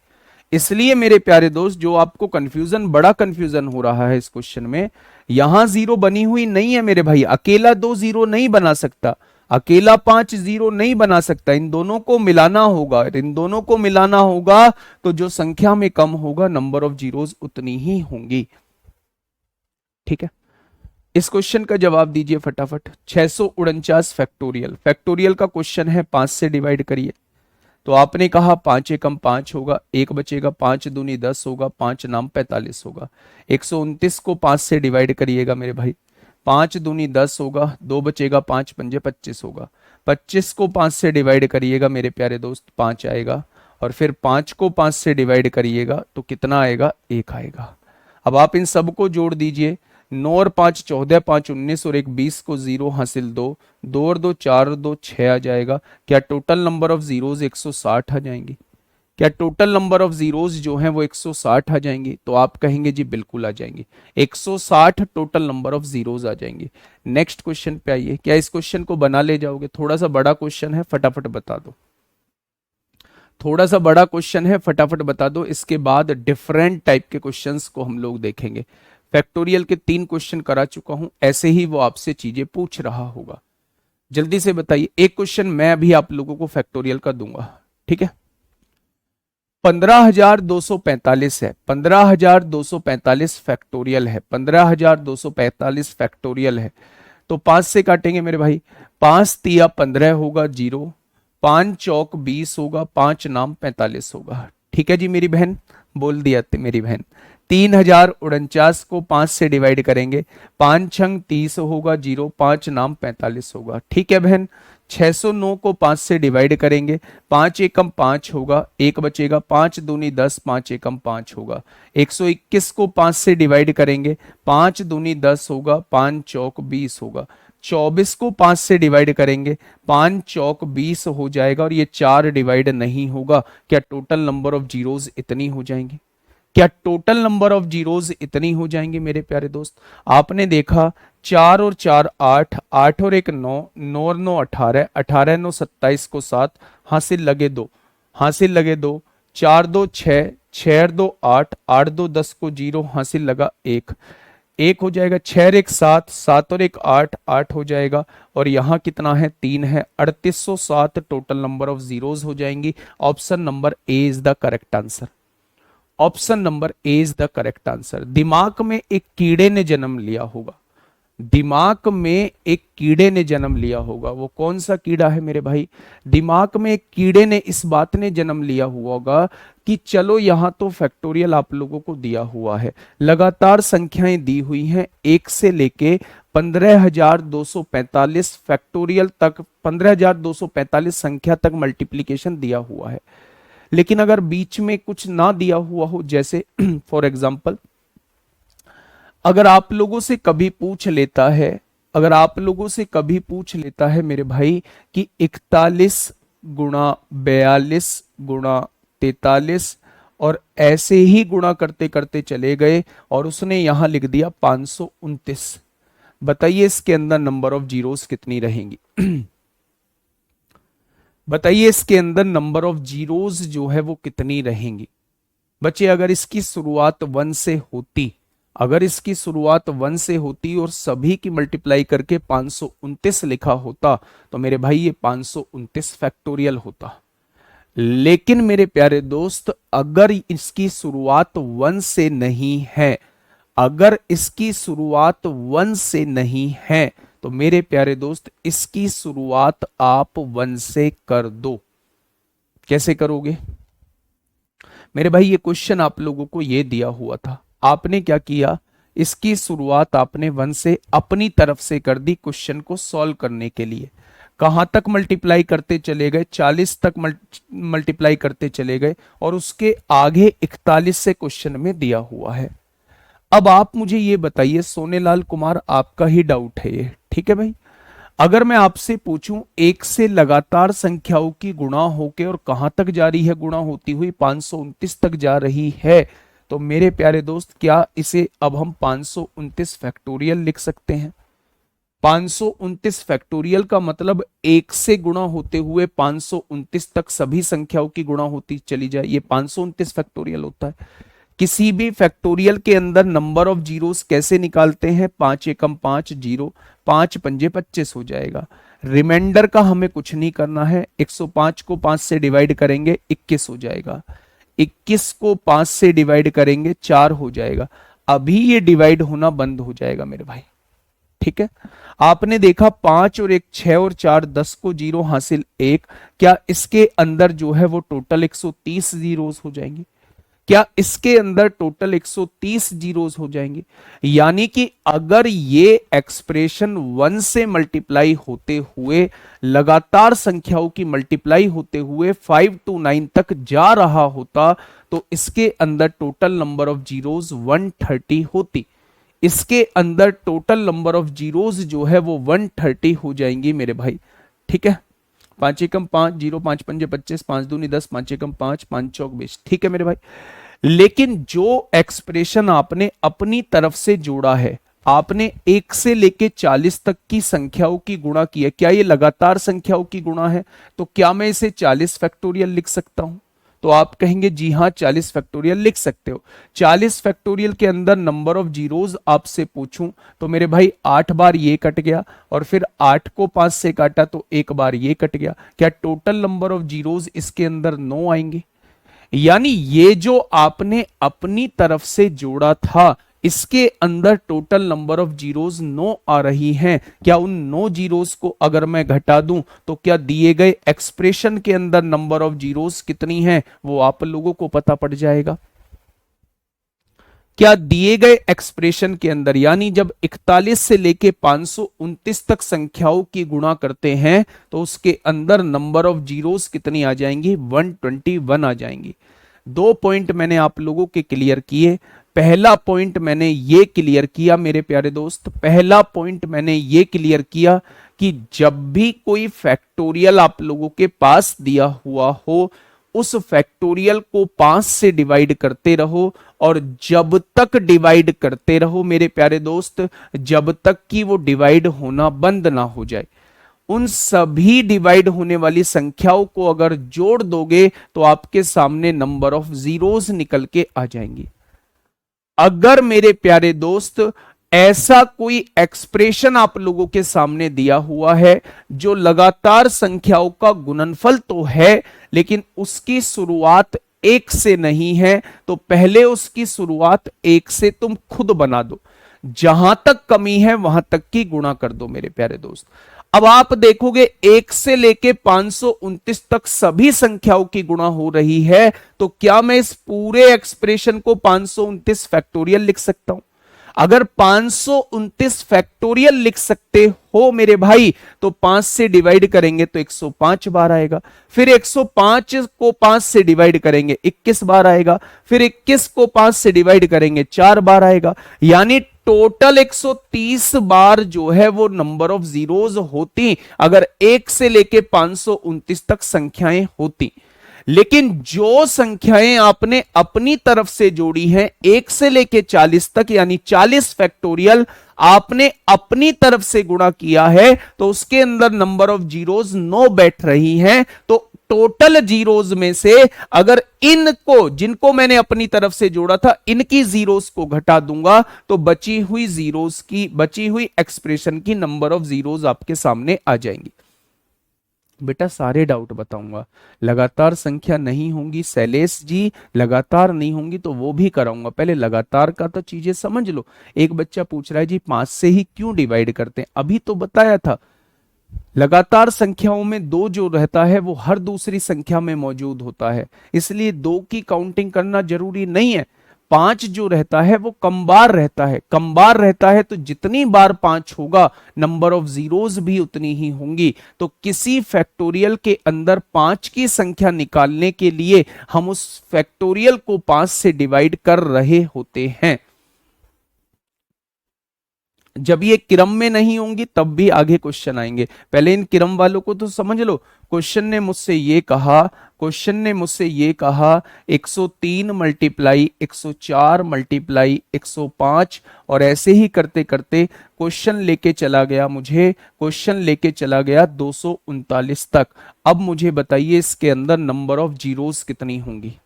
इसलिए मेरे प्यारे दोस्त, जो आपको कंफ्यूजन, बड़ा कंफ्यूजन हो रहा है इस क्वेश्चन में, यहां 0 बनी हुई नहीं है मेरे भाई। अकेला 2 जीरो नहीं बना सकता, अकेला 5 जीरो नहीं बना सकता। इन दोनों को मिलाना होगा, इन दोनों को मिलाना होगा, तो जो संख्या में कम होगा नंबर ऑफ जीरोस उतनी ही होंगी। ठीक है, इस क्वेश्चन का जवाब दीजिए फटाफट। 649 फैक्टोरियल, फैक्टोरियल का क्वेश्चन है, 5 से डिवाइड करिए। तो आपने कहा 5 एकम 5 होगा, 1 बचेगा, 5 दूनी 10 होगा, 5 नाम 45 होगा। 129 को 5 से डिवाइड करिएगा मेरे भाई, 5 दूनी 10 होगा, 2 बचेगा, 5 पंजे 25 होगा। 25 को 5 से डिवाइड करिएगा मेरे प्यारे दोस्त, 5 आएगा। और फिर 5 को 5 से डिवाइड करिएगा तो कितना आएगा, 1 आएगा। अब आप इन सबको जोड़ दीजिए। 9 और 5 14, 5 19 और 1 20 को 0 हासिल 2, 2 और 2 4 और 2 6 आ जाएगा। क्या टोटल नंबर ऑफ जीरोस 160 आ जाएंगी? क्या टोटल नंबर ऑफ जीरोस जो हैं वो 160 आ जाएंगे? तो आप कहेंगे जी बिल्कुल आ जाएंगे, 160 टोटल नंबर ऑफ जीरोस आ जाएंगे। नेक्स्ट क्वेश्चन पे आइए, क्या इस क्वेश्चन को बना ले जाओगे? थोड़ा सा बड़ा क्वेश्चन है, फटाफट बता दो। थोड़ा सा बड़ा क्वेश्चन है, फटाफट बता दो। इसके बाद डिफरेंट टाइप के क्वेश्चंस को हम लोग देखेंगे। फैक्टोरियल के 3 क्वेश्चन करा चुका हूं, ऐसे ही वो आपसे चीजें पूछ रहा होगा। जल्दी से बताइए, एक क्वेश्चन मैं अभी आप लोगों को फैक्टोरियल का दूंगा, ठीक है? 15,245 है, 15,245 फैक्टोरियल है, 15,245 फैक्टोरियल है। तो 5 से काटेंगे मेरे भाई, 5 तिया 15 होगा जीरो, 5 चौक 20 होगा, 5 नाम 45 होगा। ठीक है जी मेरी बहन, बोल दिया मेरी बहन। 3,049 को 5 से डिवाइड करेंगे, 5 छंग 30 होगा जीरो, 5 नाम 45 होगा। ठीक है बहन। 609 को 5 से डिवाइड करेंगे, 5 एकम 5 होगा, एक बचेगा, 5 दूनी 10, 5 एकम 5 होगा। 121 को 5 से डिवाइड करेंगे, 5 दूनी 10 होगा, 5 चौक 20 होगा। 24 को 5 से डिवाइड करेंगे, 5 चौक 20 हो जाएगा, और ये 4 डिवाइड नहीं होगा। क्या टोटल नंबर ऑफ जीरोस इतनी हो जाएंगी? क्या टोटल नंबर ऑफ जीरोस इतनी हो जाएंगे मेरे प्यारे दोस्त? आपने देखा 4 और 4 8, 8 और 1 9, 9 और 9 18, 18 9 27 को 7, हासिल लगे 2, हासिल लगे 2, 4 2 6, 6 और 2 8, 8 2 10 को 0, हासिल लगा 1, 1 हो जाएगा। 6 और 1 7, 7 और 1 8, 8 हो जाएगा, और यहाँ कितना है? 3 है। 3807 टोटल नंबर ऑफ जीरोस हो जाएंगी। Option number A is the correct answer. Option number A is the correct answer. दिमाग में एक कीड़े ने जन्म लिया होगा, दिमाग में एक कीड़े ने जन्म लिया होगा। वो कौन सा कीड़ा है मेरे भाई? दिमाग में एक कीड़े ने, इस बात ने जन्म लिया हुआ होगा कि चलो यहां तो फैक्टोरियल आप लोगों को दिया हुआ है, लगातार संख्याएं दी हुई हैं, 1 से लेके 15,245 फैक्टोरियल तक, 15,245 संख्या तक मल्टीप्लीकेशन दिया हुआ है। लेकिन अगर बीच में कुछ ना दिया हुआ हो, जैसे फॉर एग्जाम्पल अगर आप लोगों से कभी पूछ लेता है, अगर आप लोगों से कभी पूछ लेता है मेरे भाई कि 41 गुणा 42 गुणा 43, और ऐसे ही गुणा करते करते चले गए, और उसने यहां लिख दिया 529, बताइए इसके अंदर नंबर ऑफ जीरोस कितनी रहेंगी? बताइए इसके अंदर नंबर ऑफ जीरोस जो है वो कितनी रहेंगी? बच्चे अगर इसकी शुरुआत 1 से होती, अगर इसकी शुरुआत 1 से होती और सभी की मल्टीप्लाई करके 529 लिखा होता, तो मेरे भाई ये 529 फैक्टोरियल होता। लेकिन मेरे प्यारे दोस्त अगर इसकी शुरुआत 1 से नहीं है, अगर इसकी शुरुआत 1 से नहीं है, तो मेरे प्यारे दोस्त इसकी शुरुआत आप 1 से कर दो। कैसे करोगे मेरे भाई? ये क्वेश्चन आप लोगों को ये दिया हुआ था, आपने क्या किया? इसकी शुरुआत आपने 1 से अपनी तरफ से कर दी क्वेश्चन को सॉल्व करने के लिए। कहां तक मल्टीप्लाई करते चले गए? 40 तक मल्टीप्लाई करते चले गए, और उसके आगे 41 से क्वेश्चन में दिया हुआ है। अब आप मुझे ये बताइए सोनेलाल कुमार, आपका ही डाउट है ये, ठीक है भाई? अगर मैं आपसे पूछूं 1 से लगातार संख्याओं की गुणा होके और कहां तक जा रही है गुणा होती हुई? 529 तक जा रही है। तो मेरे प्यारे दोस्त क्या इसे अब हम 529 फैक्टोरियल लिख सकते हैं? 529 फैक्टोरियल का मतलब 1 से गुणा होते हुए 529 तक सभी संख्याओं की गुणा होती चली जाए, ये 529 फैक्टोरियल होता है। किसी भी फैक्टोरियल के अंदर नंबर ऑफ जीरोस कैसे निकालते हैं? 5 एकम 5 जीरो, 5 पंजे 25 हो जाएगा। रिमाइंडर का हमें कुछ नहीं करना है, 105 को 5 से डिवाइड करेंगे 21 हो जाएगा, 21 को 5 से डिवाइड करेंगे 4 हो जाएगा। अभी ये डिवाइड होना बंद हो जाएगा मेरे भाई, ठीक है? आपने देखा 5 और 1 6 और 4 10 को 0 हासिल 1, क्या इसके अंदर जो है वो टोटल 130 जीरोस हो जाएंगे? क्या इसके अंदर टोटल 130 जीरोस हो जाएंगे? यानी कि अगर ये एक्सप्रेशन 1 से मल्टीप्लाई होते हुए, लगातार संख्याओं की मल्टीप्लाई होते हुए 5 to 9 तक जा रहा होता, तो इसके अंदर टोटल नंबर ऑफ जीरोस 130 होती। इसके अंदर टोटल नंबर ऑफ जीरोस जो है वो 130 हो जाएंगी मेरे भाई, ठीक है? 5 एकम 5, 0 5 पंजे 25, 5 दूनी 10, 5 एकम 5, 5 चौक 20। ठीक है मेरे भाई। लेकिन जो एक्सप्रेशन आपने अपनी तरफ से जोड़ा है, आपने 1 से लेके 40 तक की संख्याओं की गुणा की है, क्या ये लगातार संख्याओं की गुणा है? तो क्या मैं इसे 40 फैक्टोरियल लिख सकता हूं? तो आप कहेंगे जी हां 40 फैक्टोरियल लिख सकते हो। 40 फैक्टोरियल के अंदर नंबर ऑफ जीरोज आपसे पूछूं तो मेरे भाई 8 बार ये कट गया, और फिर 8 को 5 से काटा तो एक बार ये कट गया। क्या टोटल नंबर ऑफ जीरोज इसके अंदर 9 आएंगे? यानी ये जो आपने अपनी तरफ से जोड़ा था, इसके अंदर टोटल नंबर ऑफ जीरोस 9 आ रही हैं। क्या उन 9 जीरोस को अगर मैं घटा दूं तो क्या दिए गए एक्सप्रेशन के अंदर नंबर ऑफ जीरोस कितनी हैं वो आप लोगों को पता पड़ जाएगा। क्या दिए गए एक्सप्रेशन के अंदर, यानी जब 41 से लेके 529 तक संख्याओं की गुणा करते हैं तो उसके अंदर नंबर ऑफ जीरोस कितनी आ जाएंगी? 121 आ जाएंगी। 2 पॉइंट मैंने आप लोगों के क्लियर किए। पहला पॉइंट मैंने ये क्लियर किया मेरे प्यारे दोस्त, पहला पॉइंट मैंने ये क्लियर किया कि जब भी कोई फैक्टोरियल आप लोगों के पास दिया हुआ हो, उस फैक्टोरियल को 5 से डिवाइड करते रहो, और जब तक डिवाइड करते रहो मेरे प्यारे दोस्त, जब तक कि वो डिवाइड होना बंद ना हो जाए। उन सभी डिवाइड होने वाली संख्याओं को अगर जोड़ दोगे तो आपके सामने नंबर ऑफ जीरोस निकल के आ जाएंगी। अगर मेरे प्यारे दोस्त ऐसा कोई एक्सप्रेशन आप लोगों के सामने दिया हुआ है जो लगातार संख्याओं का गुणनफल तो है लेकिन उसकी शुरुआत 1 से नहीं है, तो पहले उसकी शुरुआत 1 से तुम खुद बना दो, जहां तक कमी है वहां तक की गुणा कर दो मेरे प्यारे दोस्त। अब आप देखोगे 1 से लेके 529 तक सभी संख्याओं की गुणा हो रही है, तो क्या मैं इस पूरे एक्सप्रेशन को 529 फैक्टोरियल लिख सकता हूं? अगर 529 फैक्टोरियल लिख सकते हो मेरे भाई तो 5 से डिवाइड करेंगे तो 105 बार आएगा, फिर 105 को 5 से डिवाइड करेंगे 21 बार आएगा, फिर 21 को 5 से डिवाइड करेंगे 4 बार आएगा, यानी टोटल 130 बार जो है वो नंबर ऑफ जीरोज होती अगर 1 से लेके 529 तक संख्याएं होती। लेकिन जो संख्याएं आपने अपनी तरफ से जोड़ी हैं 1 से लेके 40 तक, यानी 40 फैक्टोरियल आपने अपनी तरफ से गुणा किया है, तो उसके अंदर नंबर ऑफ जीरोज 9 बैठ रही हैं। तो टोटल जीरोज में से अगर इनको, जिनको मैंने अपनी तरफ से जोड़ा था, इनकी जीरोस को घटा दूंगा तो बची हुई जीरोस की, बची हुई एक्सप्रेशन की नंबर ऑफ जीरोस आपके सामने आ जाएंगी। बेटा सारे डाउट बताऊंगा, लगातार संख्या नहीं होंगी शैलेश जी, लगातार नहीं होंगी तो वो भी कराऊंगा, पहले लगातार का तो चीजें समझ लो। एक बच्चा पूछ रहा है जी 5 से ही क्यों डिवाइड करते हैं? अभी तो बताया था, लगातार संख्याओं में 2 जो रहता है वो हर दूसरी संख्या में मौजूद होता है, इसलिए 2 की काउंटिंग करना जरूरी नहीं है। 5 जो रहता है वो कम बार रहता है, कम बार रहता है तो जितनी बार 5 होगा नंबर ऑफ जीरोस भी उतनी ही होंगी। तो किसी फैक्टोरियल के अंदर 5 की संख्या निकालने के लिए हम उस फैक्टोरियल को 5 से डिवाइड कर रहे होते हैं। जब ये क्रम में नहीं होंगी तब भी आगे क्वेश्चन आएंगे, पहले इन क्रम वालों को तो समझ लो। क्वेश्चन ने मुझसे ये कहा, क्वेश्चन ने मुझसे ये कहा 103 मल्टीप्लाई 104 मल्टीप्लाई 105, और ऐसे ही करते करते क्वेश्चन लेके चला गया, मुझे क्वेश्चन लेके चला गया 239 तक। अब मुझे बताइए इसके अंदर नंबर ऑफ जीरोस कितनी होंगी?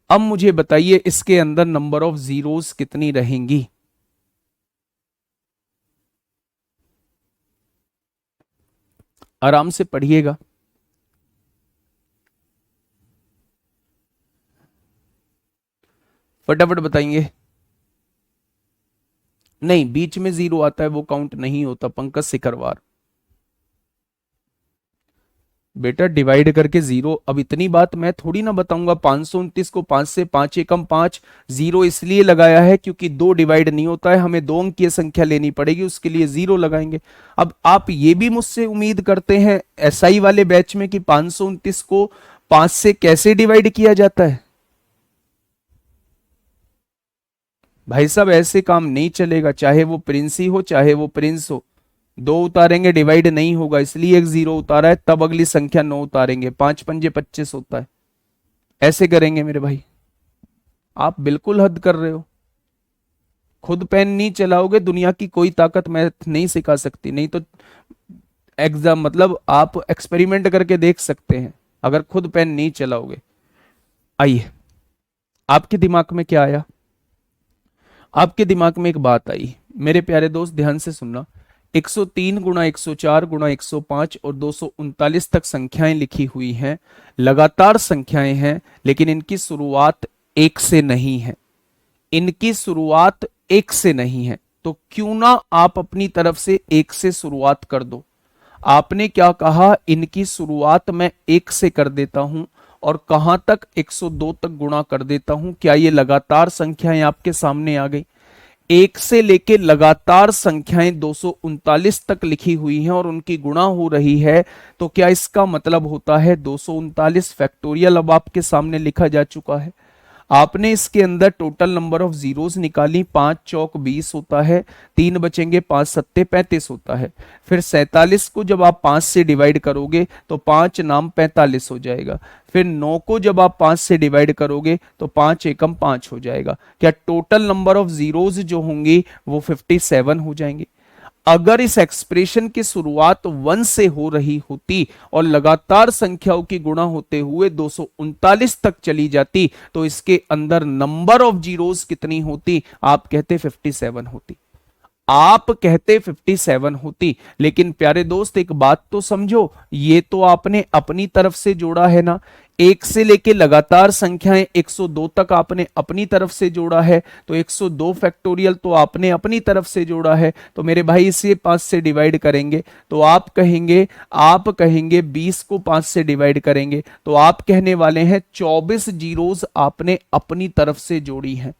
अब मुझे बताइए इसके अंदर नंबर ऑफ जीरोस कितनी रहेंगी? आराम से पढ़िएगा। फटाफट बताएंगे। नहीं, बीच में 0 आता है वो काउंट नहीं होता पंकज सिकरवार। बेटा डिवाइड करके 0, अब इतनी बात मैं थोड़ी ना बताऊंगा। 529 को 5 से 5 एकम 5, 0 इसलिए लगाया है क्योंकि 2 डिवाइड नहीं होता है, हमें 2 अंकीय संख्या लेनी पड़ेगी, उसके लिए 0 लगाएंगे। अब आप ये भी मुझसे उम्मीद करते हैं एसआई वाले बैच में कि 529 को 5 से कैसे डिवाइड किया जाता है? भाई साहब ऐसे काम नहीं चलेगा, चाहे वो प्रिंसी हो चाहे वो प्रिंस हो। दो उतारेंगे डिवाइड नहीं होगा, इसलिए एक जीरो उतारा है, तब अगली संख्या 9 उतारेंगे, 5 पंजे 25 होता है। ऐसे करेंगे मेरे भाई। आप बिल्कुल हद कर रहे हो। खुद पेन नहीं चलाओगे, दुनिया की कोई ताकत मैथ नहीं सिखा सकती। नहीं तो एग्जाम मतलब आप एक्सपेरिमेंट करके देख सकते हैं, अगर खुद पेन नहीं चलाओगे। आइए, आपके दिमाग में क्या आया? आपके दिमाग में एक बात आई, मेरे प्यारे दोस्त ध्यान से सुनना। 103 गुणा 104 गुणा 105 और 239 तक संख्याएं लिखी हुई हैं, लगातार संख्याएं हैं, लेकिन इनकी शुरुआत एक से नहीं है। इनकी शुरुआत एक से नहीं है, तो क्यों ना आप अपनी तरफ से एक से शुरुआत कर दो। आपने क्या कहा? इनकी शुरुआत मैं एक से कर देता हूं और कहां तक? 102 तक गुणा कर देता हूं। क्या ये लगातार संख्याएं आपके सामने आ गई? एक से लेके लगातार संख्याएं 239 तक लिखी हुई हैं और उनकी गुणा हो रही है, तो क्या इसका मतलब होता है 239 फैक्टोरियल अब आपके सामने लिखा जा चुका है। आपने इसके अंदर टोटल नंबर ऑफ जीरोस निकाली, 5 चौक 20 होता है, 3 बचेंगे, 5 सत्ते 35 होता है। फिर 47 को जब आप 5 से डिवाइड करोगे तो 5 नाम 45 हो जाएगा। फिर 9 को जब आप 5 से डिवाइड करोगे तो 5 एकम 5 हो जाएगा। क्या टोटल नंबर ऑफ जीरोस जो होंगी वो 57 हो जाएंगे। अगर इस एक्सप्रेशन की शुरुआत 1 से हो रही होती और लगातार संख्याओं की गुणा होते हुए 239 तक चली जाती, तो इसके अंदर नंबर ऑफ जीरोस कितनी होती? आप कहते 57 होती। आप कहते 57 होती। लेकिन प्यारे दोस्त एक बात तो समझो, ये तो आपने अपनी तरफ से जोड़ा है ना। एक से लेके लगातार संख्याएं 102 तक आपने अपनी तरफ से जोड़ा है, तो 102 फैक्टोरियल तो आपने अपनी तरफ से जोड़ा है। तो मेरे भाई इसे 5 से डिवाइड करेंगे तो आप कहेंगे 20 को 5 से डिवाइड करेंगे तो आप कहने वाले हैं 24 जीरोस आपने अपनी तरफ से जोड़ी हैं।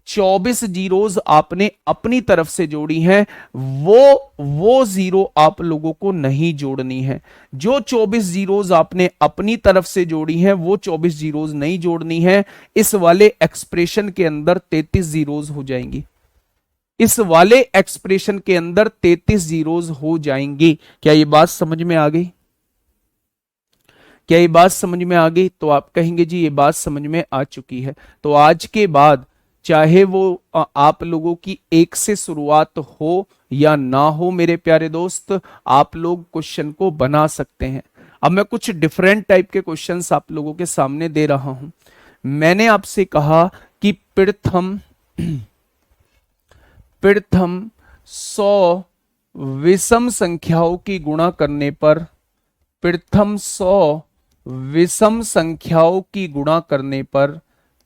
24 जीरोस आपने अपनी तरफ से जोड़ी हैं। वो जीरो आप लोगों को नहीं जोड़नी है। जो 24 जीरोस आपने अपनी तरफ से जोड़ी हैं वो 24 जीरोस नहीं जोड़नी है। इस वाले एक्सप्रेशन के अंदर 33 जीरोस हो जाएंगी। इस वाले एक्सप्रेशन के अंदर 33 जीरोस हो जाएंगी। क्या ये बात समझ में आ गई? क्या ये बात समझ में आ गई? तो आप कहेंगे जी ये बात समझ में आ चुकी है। तो आज के बाद चाहे वो आप लोगों की एक से शुरुआत हो या ना हो, मेरे प्यारे दोस्त, आप लोग क्वेश्चन को बना सकते हैं। अब मैं कुछ डिफरेंट टाइप के क्वेश्चंस आप लोगों के सामने दे रहा हूं। मैंने आपसे कहा कि प्रथम 100 विषम संख्याओं की गुणा करने पर, प्रथम 100 विषम संख्याओं की गुणा करने पर,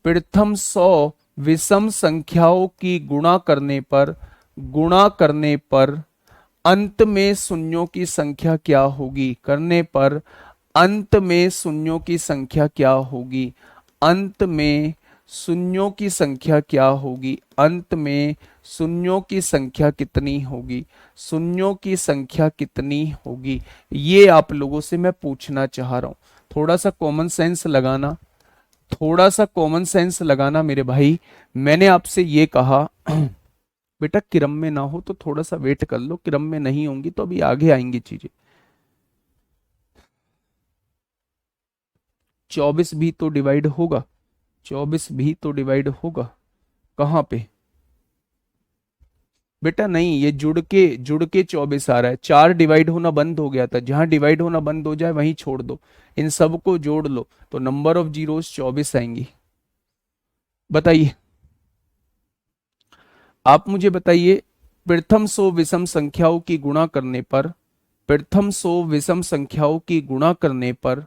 प्रथम 100 विषम संख्याओं की गुणा करने पर अंत में शून्यों की संख्या क्या होगी? करने पर अंत में शून्यों की संख्या क्या होगी? अंत में शून्यों की संख्या क्या होगी? अंत में शून्यों की संख्या कितनी होगी? शून्यों की संख्या कितनी होगी? ये आप लोगों से मैं पूछना चाह रहा हूं। थोड़ा सा कॉमन सेंस लगाना, थोड़ा सा कॉमन सेंस लगाना मेरे भाई। मैंने आपसे ये कहा बेटा क्रम में ना हो तो थोड़ा सा वेट कर लो, क्रम में नहीं होंगी तो अभी आगे आएंगी चीजें। 24 भी तो डिवाइड होगा, 24 भी तो डिवाइड होगा। कहां पे बेटा? नहीं, ये जुड़ के 24 आ रहा है। 4 डिवाइड होना बंद हो गया था, जहां डिवाइड होना बंद हो जाए वहीं छोड़ दो, इन सब को जोड़ लो तो नंबर ऑफ जीरोस 24 आएंगी। बताइए, आप मुझे बताइए, प्रथम 100 विषम संख्याओं की गुणा करने पर, प्रथम 100 विषम संख्याओं की गुणा करने पर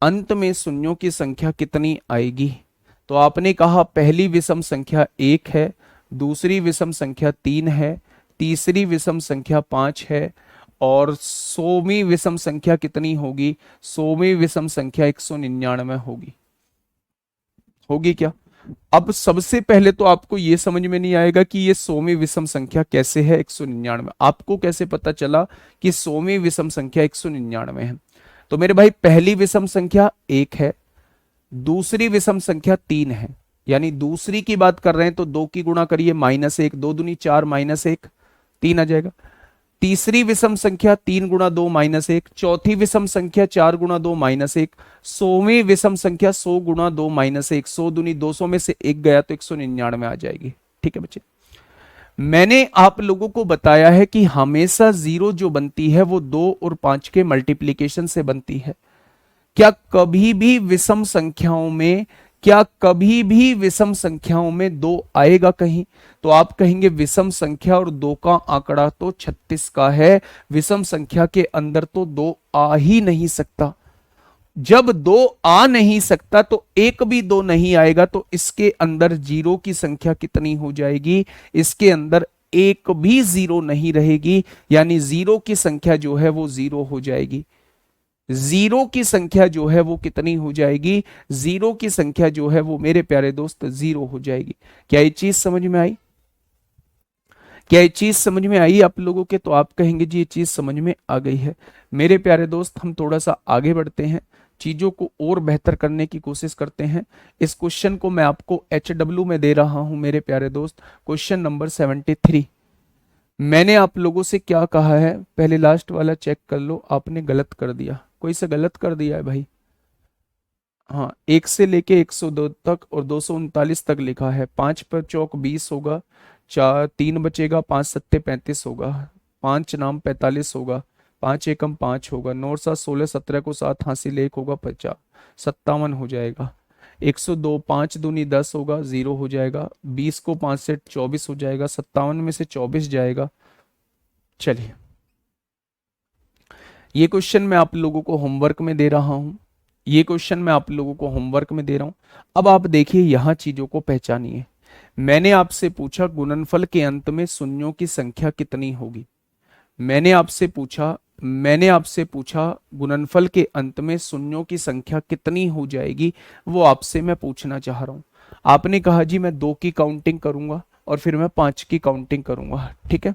अंत में शून्यों की संख्या कितनी आएगी? तो आपने कहा पहली विषम संख्या 1 है, दूसरी विषम संख्या 3 है, तीसरी विषम संख्या 5 है और 100वीं विषम संख्या कितनी होगी? 100वीं विषम संख्या 199 होगी। होगी क्या? अब सबसे पहले तो आपको यह समझ में नहीं आएगा कि ये 100वीं विषम संख्या कैसे है 199। आपको कैसे पता चला कि 100वीं विषम संख्या 199 है? तो मेरे भाई पहली विषम संख्या 1 है, दूसरी विषम संख्या 3 है, यानी दूसरी की बात कर रहे हैं तो 2 की गुणा करिए, -1, 2 दूनी 4, -1 3 आ जाएगा। तीसरी विषम संख्या 3 गुणा 2 माइनस 1, चौथी विषम संख्या 4 गुणा 2 माइनस 1, 100वीं विषम संख्या 100 गुणा 2 माइनस 1, 100 दूनी 200 में से 1 गया तो 199 आ जाएगी। ठीक है बच्चे, मैंने आप लोगों को बताया है कि हमेशा जीरो जो बनती है वो 2 और 5 के मल्टीप्लीकेशन से बनती है। क्या कभी भी विषम संख्याओं में, क्या कभी भी विषम संख्याओं में 2 आएगा कहीं? तो आप कहेंगे विषम संख्या और 2 का आंकड़ा तो 36 का है, विषम संख्या के अंदर तो 2 आ ही नहीं सकता। जब 2 आ नहीं सकता तो एक भी 2 नहीं आएगा, तो इसके अंदर जीरो की संख्या कितनी हो जाएगी? इसके अंदर एक भी जीरो नहीं रहेगी, यानी जीरो की संख्या जो है वो जीरो हो जाएगी। जीरो की संख्या जो है वो कितनी हो जाएगी? जीरो की संख्या जो है वो मेरे प्यारे दोस्त जीरो हो जाएगी। क्या ये चीज समझ में आई? क्या ये चीज समझ में आई आप लोगों के? तो आप कहेंगे जी ये चीज समझ में आ गई है। मेरे प्यारे दोस्त, हम थोड़ा सा आगे बढ़ते हैं, चीजों को और बेहतर करने की कोशिश करते हैं। इस क्वेश्चन को मैं आपको HW में दे रहा हूं मेरे प्यारे दोस्त, क्वेश्चन नंबर 73। मैंने आप लोगों से क्या कहा है, पहले लास्ट वाला चेक कर लो। आपने गलत कर दिया, कोई से गलत कर दिया है भाई। हाँ, 1 से लेके 102 तक और 239 तक लिखा है। 5 पर चौक 20 होगा, 3 बचेगा, 5 सत्ते 35 होगा, 5 नाम 45 होगा, 5 एकम 5 होगा, 9 7 16, 17 को 7 हासिल 1 होगा, 50 57 हो जाएगा। 102, 5 दूनी 10 होगा, 0 हो जाएगा। 20 को 5 से 24 हो जाएगा, 57 में से 24 जाएगा। चलिए, ये क्वेश्चन मैं आप लोगों को होमवर्क में दे रहा हूं, ये क्वेश्चन मैं आप लोगों को होमवर्क में दे रहा हूं। अब आप देखिए यहां चीजों को पहचानिए। मैंने आपसे पूछा गुणनफल के अंत में शून्यों की संख्या कितनी होगी। मैंने आपसे पूछा गुणनफल के अंत में शून्यों की संख्या कितनी हो जाएगी, वो आपसे मैं पूछना चाह रहा हूं। आपने कहा जी मैं 2 की काउंटिंग करूंगा और फिर मैं 5 की काउंटिंग करूंगा। ठीक है,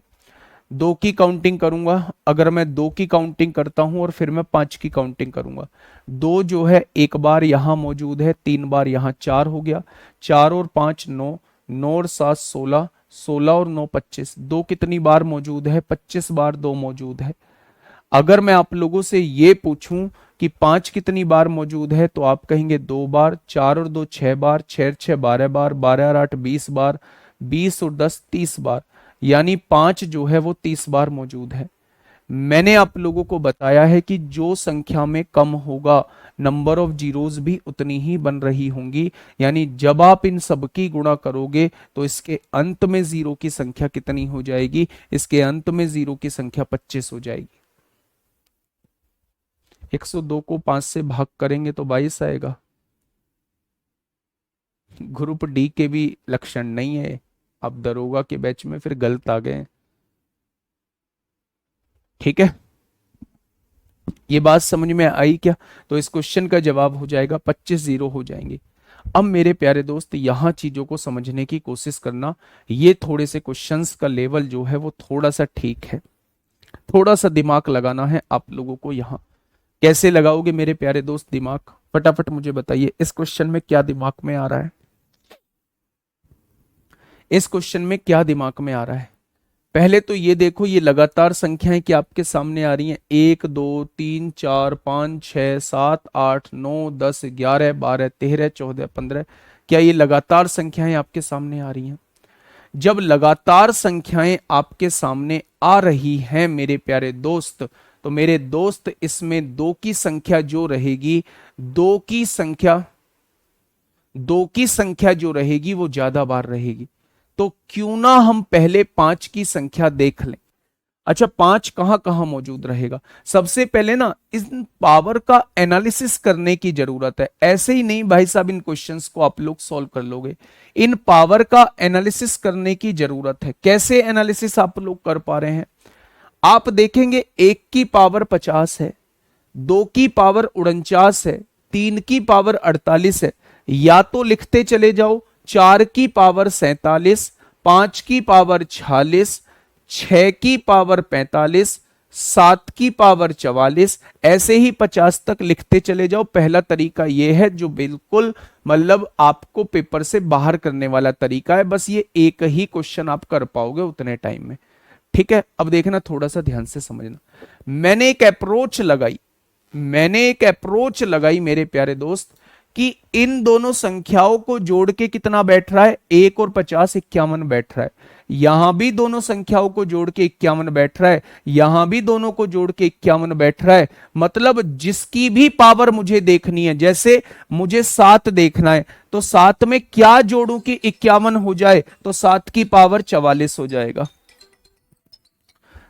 2 की काउंटिंग करूंगा। अगर मैं 2 की काउंटिंग करता हूं और फिर मैं 5 की काउंटिंग करूंगा, 2 जो है एक बार यहां मौजूद है, 3 बार यहां, 4 हो गया। 4 और 5 9, 9 और 7 16, 16 और 9 25। 2 कितनी बार मौजूद है? 25 बार 2 मौजूद है। अगर मैं आप लोगों से ये पूछूं कि 5 कितनी बार मौजूद है, तो आप कहेंगे 2 बार। 4 और 2 6 बार, 6 6 12 बार, 12 और 8 20 बार, 20 और 10 30 बार, यानी 5 जो है वो 30 बार मौजूद है। मैंने आप लोगों को बताया है कि जो संख्या में कम होगा, नंबर ऑफ जीरोस भी उतनी ही बन रही होंगी, यानी जब आप इन सब की गुणा करोगे तो इसके अंत में जीरो की संख्या कितनी हो जाएगी? इसके अंत में जीरो की संख्या 25 हो जाएगी। 102 को 5 से भाग करेंगे तो 22 आएगा। ग्रुप डी के भी लक्षण नहीं है, अब दरोगा के बैच में फिर गलत आ गए। ठीक है, ये बात समझ में आई क्या? तो इस क्वेश्चन का जवाब हो जाएगा 25 0 हो जाएंगे। अब मेरे प्यारे दोस्त, यहां चीजों को समझने की कोशिश करना। ये थोड़े से क्वेश्चंस का लेवल जो है वो थोड़ा सा ठीक है, थोड़ा सा दिमाग लगाना है आप लोगों को। यहां कैसे लगाओगे मेरे प्यारे दोस्त दिमाग? फटाफट मुझे बताइए, इस क्वेश्चन में क्या दिमाग में आ रहा है? इस क्वेश्चन में क्या दिमाग में आ रहा है? पहले तो ये देखो, ये लगातार संख्याएं क्या आपके सामने आ रही हैं? 1 2 3 4 5 6 7 8 9 10 11 12 13 14 15। क्या ये लगातार संख्याएं आपके सामने आ रही हैं? जब लगातार संख्याएं आपके सामने आ रही हैं मेरे प्यारे दोस्त, तो मेरे दोस्त इसमें 2 की संख्या जो रहेगी, 2 की संख्या, 2 की संख्या जो रहेगी वो ज्यादा बार रहेगी। तो क्यों ना हम पहले 5 की संख्या देख लें। अच्छा, 5 कहां कहां मौजूद रहेगा? सबसे पहले ना इन पावर का एनालिसिस करने की जरूरत है। ऐसे ही नहीं भाई साहब इन क्वेश्चंस को आप लोग सॉल्व कर लोगे, इन पावर का एनालिसिस करने की जरूरत है। कैसे एनालिसिस आप लोग कर पा रहे हैं? आप देखेंगे 1 की पावर 50 है, 2 की पावर 49 है, 3 की पावर 48 है। या तो लिखते चले जाओ 4 की पावर 47, 5 की पावर 46, 6 की पावर 45, 7 की पावर 44, ऐसे ही 50 तक लिखते चले जाओ। पहला तरीका यह है जो बिल्कुल मतलब आपको पेपर से बाहर करने वाला तरीका है। बस ये एक ही क्वेश्चन आप कर पाओगे उतने टाइम में। ठीक है, अब देखना थोड़ा सा ध्यान से समझना। मैंने एक अप्रोच लगाई, मेरे प्यारे दोस्त, कि इन दोनों संख्याओं को जोड़ के कितना बैठ रहा है, 1 और 50 51 बैठ रहा है। यहां भी दोनों संख्याओं को जोड़ के 51 बैठ रहा है, यहां भी दोनों को जोड़ के 51 बैठ रहा है। मतलब जिसकी भी पावर मुझे देखनी है, जैसे मुझे 7 देखना है, तो 7 में क्या जोड़ूं कि 51 हो जाए, तो 7 की पावर 44 हो जाएगा।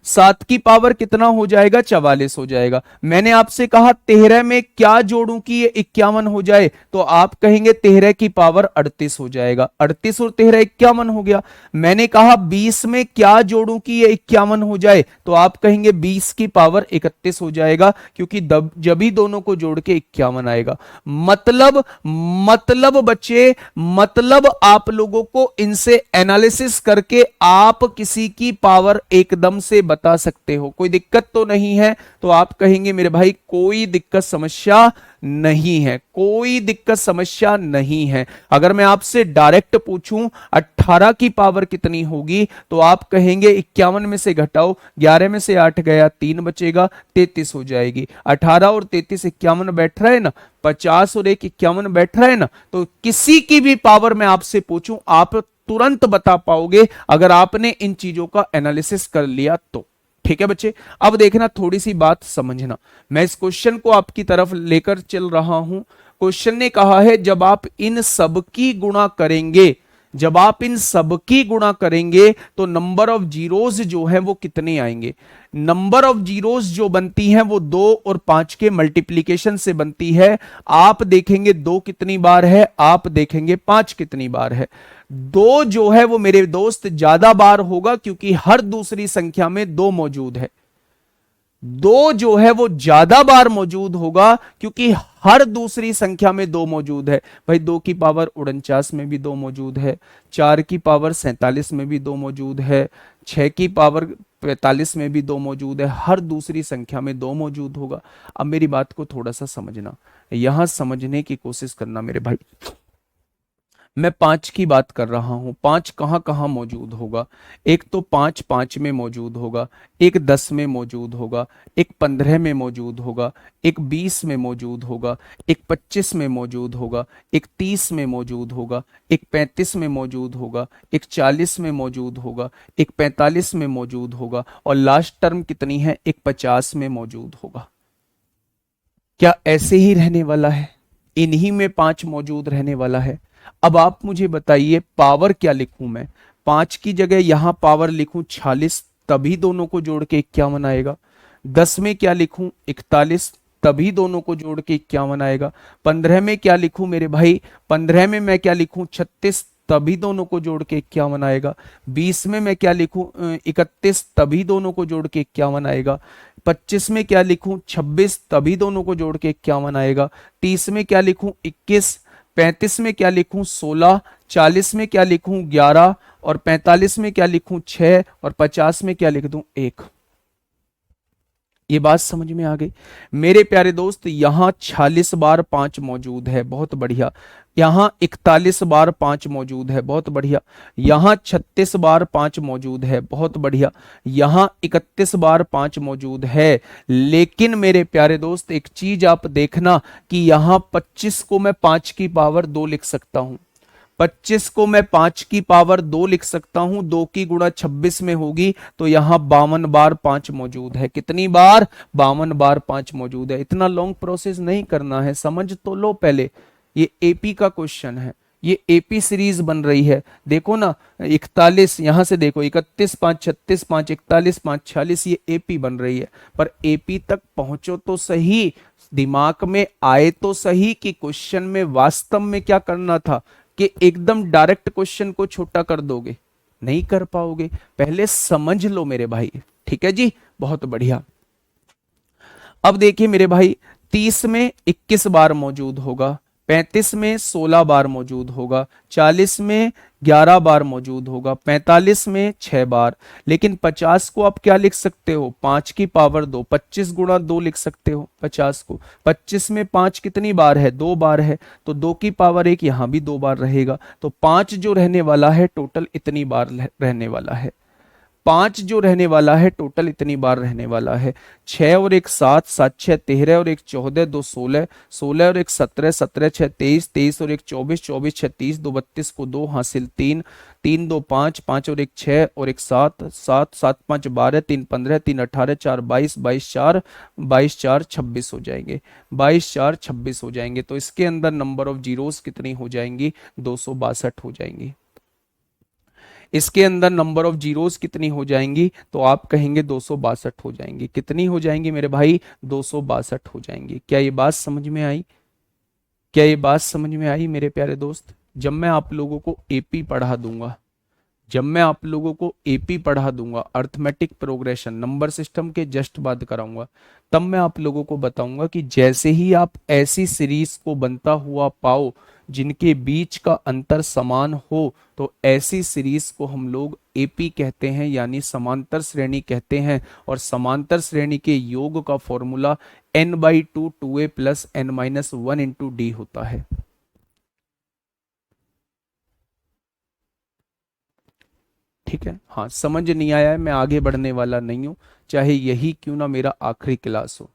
7 की पावर कितना हो जाएगा, 44 हो जाएगा। मैंने आपसे कहा 13 में क्या जोड़ूं कि ये 51 हो जाए, तो आप कहेंगे 13 की पावर 38 हो जाएगा। 38 और 13 51 हो गया। मैंने कहा 20 में क्या जोड़ूं कि ये 51 हो जाए, तो आप कहेंगे 20 की पावर 31 हो जाएगा, क्योंकि जब ही दोनों को जोड़ के 51 आएगा। मतलब बच्चे, मतलब आप लोगों को इनसे एनालिसिस करके आप किसी की पावर एकदम से बता सकते हो। कोई दिक्कत तो नहीं है, तो आप कहेंगे मेरे भाई कोई दिक्कत समस्या नहीं है, कोई दिक्कत समस्या नहीं है। अगर मैं आपसे डायरेक्ट पूछूं 18 की पावर कितनी होगी, तो आप कहेंगे 51 में से घटाओ, 11 में से 8 गया, 3 बचेगा, 33 हो जाएगी। 18 और 33 51 बैठ रहा है ना, 50 और 1 51 बैठ रहा है ना। तो किसी की भी पावर मैं आपसे पूछूं, आप तुरंत बता पाओगे अगर आपने इन चीजों का एनालिसिस कर लिया तो। ठीक है बच्चे, अब देखना थोड़ी सी बात समझना। मैं इस क्वेश्चन को आपकी तरफ लेकर चल रहा हूं। क्वेश्चन ने कहा है जब आप इन सब की गुणा करेंगे, जब आप इन सब की गुणा करेंगे, तो नंबर ऑफ जीरोज जो है वो कितने आएंगे। नंबर ऑफ जीरोज जो बनती हैं वो 2 और 5 के मल्टीप्लीकेशन से बनती है। आप देखेंगे 2 कितनी बार है, आप देखेंगे 5 कितनी बार है। 2 जो है वो मेरे दोस्त ज्यादा बार होगा, क्योंकि हर दूसरी संख्या में 2 मौजूद है। 2 जो है वो ज्यादा बार मौजूद होगा, क्योंकि हर दूसरी संख्या में 2 मौजूद है। भाई 2 की पावर 49 में भी 2 मौजूद है, 4 की पावर 47 में भी 2 मौजूद है, 6 की पावर 45 में भी 2 मौजूद है। हर दूसरी संख्या में 2 मौजूद होगा। अब मेरी बात को थोड़ा सा समझना, यहां समझने की कोशिश करना मेरे भाई। मैं 5 की बात कर रहा हूं। 5 कहां कहां मौजूद होगा। एक तो 5 5 में मौजूद होगा, एक 10 में मौजूद होगा, एक 15 में मौजूद होगा, एक 20 में मौजूद होगा, एक 25 में मौजूद होगा, एक 30 में मौजूद होगा, एक 35 में मौजूद होगा, एक 40 में मौजूद होगा, एक 45 में मौजूद होगा, और लास्ट टर्म कितनी है, एक 50 में मौजूद होगा। क्या ऐसे ही रहने वाला है, इन्हीं में 5 मौजूद रहने वाला है। अब आप मुझे बताइए पावर क्या लिखूं मैं। 5 की जगह यहां पावर लिखूं 46, तभी दोनों को जोड़ के 51 आएगा। 10 में क्या लिखूं 41, तभी दोनों को जोड़ के 51 आएगा। 15 में क्या लिखूं मेरे भाई, 15 में मैं क्या लिखूं 36, तभी दोनों को जोड़ के 51 आएगा। 20 में मैं क्या लिखूं 31, तभी दोनों को जोड़ के 51 आएगा। 25 में क्या लिखूं 26, तभी दोनों को जोड़ के 51 आएगा। 30 में क्या लिखूं 21, 35 में क्या लिखूं 16, 40 में क्या लिखूं 11, और 45 में क्या लिखूं 6, और 50 में क्या लिख दूं 1। ये बात समझ में आ गई मेरे प्यारे दोस्त। यहां 46 बार 5 मौजूद है, बहुत बढ़िया। यहां 41 बार 5 मौजूद है, बहुत बढ़िया। यहां 36 बार 5 मौजूद है, बहुत बढ़िया। यहां 31 बार 5 मौजूद है। लेकिन मेरे प्यारे दोस्त एक चीज आप देखना कि यहां 25 को मैं 5 की पावर 2 लिख सकता हूं। 25 को मैं 5 की पावर 2 लिख सकता हूं। 2 की गुणा 26 में होगी, तो यहां 52 बार 5 मौजूद है। कितनी बार, 52 बार 5 मौजूद है। इतना लॉन्ग प्रोसेस नहीं करना है, समझ तो लो पहले। ये एपी का क्वेश्चन है, ये एपी सीरीज बन रही है। देखो ना 41, यहां से देखो 31 5 36 5 41 5 46, ये एपी बन रही है। पर एपी तक पहुंचो तो सही, दिमाग में आए तो सही कि क्वेश्चन में वास्तव में क्या करना था। कि एकदम डायरेक्ट क्वेश्चन को छोटा कर दोगे, नहीं कर पाओगे। पहले समझ लो मेरे भाई, ठीक है जी, बहुत बढ़िया। अब देखिए मेरे भाई, 30 में 21 बार मौजूद होगा, 35 में 16 बार मौजूद होगा, 40 में 11 बार मौजूद होगा, 45 में 6 बार। लेकिन 50 को आप क्या लिख सकते हो, 5 की पावर 2, 25 गुणा 2 लिख सकते हो 50 को। 25 में 5 कितनी बार है, 2 बार है, तो 2 की पावर 1 यहां भी 2 बार रहेगा। तो 5 जो रहने वाला है टोटल इतनी बार रहने वाला है। 5 जो रहने वाला है टोटल इतनी बार रहने वाला है। 6 और 1 7, 7 6 13 और 1 14, 2 16, 16 और 1 17, 17 6 23, 23 और 1 24, 24 6 30, 2 32 को 2 हासिल 3, 3 2 5, 5 और 1 6 और 1 7, 7 7 5 12, 3 15, 3 18, 4 22, 22 4, 22 4 26 हो जाएंगे, 22 4 26 हो जाएंगे। तो इसके अंदर नंबर ऑफ जीरोस कितनी हो जाएंगी? 262 हो जाएंगी। इसके अंदर नंबर ऑफ जीरोस कितनी हो जाएंगी? तो आप कहेंगे 262 हो जाएंगी। कितनी हो जाएंगी मेरे भाई? 262 हो जाएंगी। क्या ये बात समझ में आई? क्या ये बात समझ में आई मेरे प्यारे दोस्त? जब मैं आप लोगों को एपी पढ़ा दूंगा, जब मैं आप लोगों को एपी पढ़ा दूंगा, अर्थमेटिक प्रोग्रेशन नंबर सिस्टम के जस्ट बाद कराऊंगा, तब मैं आप लोगों को बताऊंगा कि जैसे ही आप ऐसी सीरीज को बनता हुआ पाओ जिनके बीच का अंतर समान हो, तो ऐसी सीरीज को हम लोग एपी कहते हैं, यानी समांतर श्रेणी कहते हैं। और समांतर श्रेणी के योग का formula n/2 2a plus n-1 into D होता है। ठीक है, हाँ समझ नहीं आया है, मैं आगे बढ़ने वाला नहीं हूं, चाहे यही क्यों ना मेरा आखिरी क्लास हो।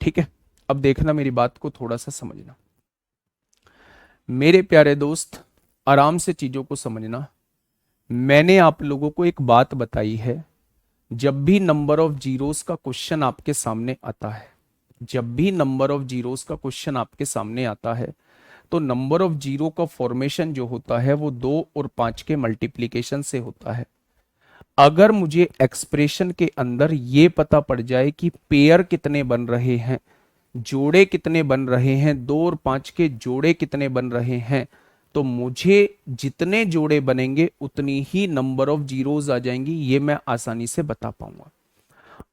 ठीक है, अब देखना मेरी बात को थोड़ा सा समझना मेरे प्यारे दोस्त, आराम से चीजों को समझना। मैंने आप लोगों को एक बात बताई है, जब भी नंबर ऑफ जीरोस का क्वेश्चन आपके सामने आता है, जब भी नंबर ऑफ जीरोस का क्वेश्चन आपके सामने आता है, तो नंबर ऑफ जीरो का फॉर्मेशन जो होता है वो 2 और 5 के मल्टीप्लीकेशन से होता है। अगर मुझे एक्सप्रेशन के अंदर ये पता पड़ जाए कि पेयर कितने बन रहे हैं, जोड़े कितने बन रहे हैं, 2 और 5 के जोड़े कितने बन रहे हैं, तो मुझे जितने जोड़े बनेंगे उतनी ही नंबर ऑफ जीरोस आ जाएंगी, ये मैं आसानी से बता पाऊंगा।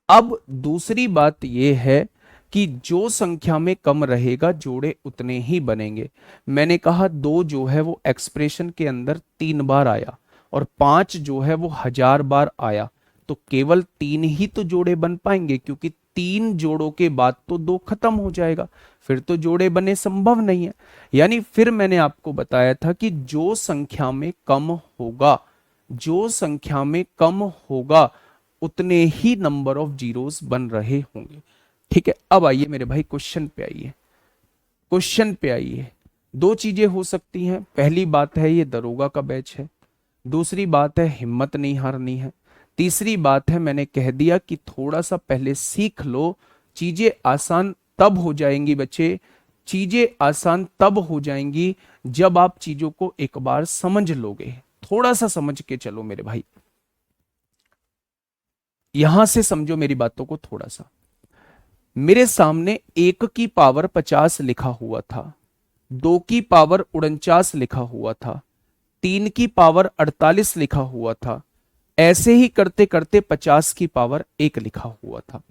अब दूसरी बात यह है कि जो संख्या में कम रहेगा जोड़े उतने ही बनेंगे। मैंने कहा 2 जो है वो एक्सप्रेशन के अंदर 3 बार आया और 5 जो है वो 1000 बार आया, तो केवल 3 ही तो जोड़े बन पाएंगे, क्योंकि 3 जोड़ों के बाद तो 2 खत्म हो जाएगा, फिर तो जोड़े बने संभव नहीं है। यानी फिर मैंने आपको बताया था कि जो संख्या में कम होगा, जो संख्या में कम होगा उतने ही नंबर ऑफ जीरोस बन रहे होंगे। ठीक है, अब आइए मेरे भाई क्वेश्चन पे आइए, क्वेश्चन पे आइए। 2 चीजें हो सकती हैं, पहली बात है ये दरोगा का बैच है, दूसरी बात है हिम्मत नहीं हारनी है, तीसरी बात है मैंने कह दिया कि थोड़ा सा पहले सीख लो, चीजें आसान तब हो जाएंगी बच्चे, चीजें आसान तब हो जाएंगी जब आप चीजों को एक बार समझ लोगे। थोड़ा सा समझ के चलो मेरे भाई, यहां से समझो मेरी बातों को थोड़ा सा। मेरे सामने 1 की पावर 50 लिखा हुआ था, 2 की पावर 49 लिखा हुआ था, 3 की पावर 48 लिखा हुआ था, ऐसे ही करते करते 50 की पावर 1 लिखा हुआ था।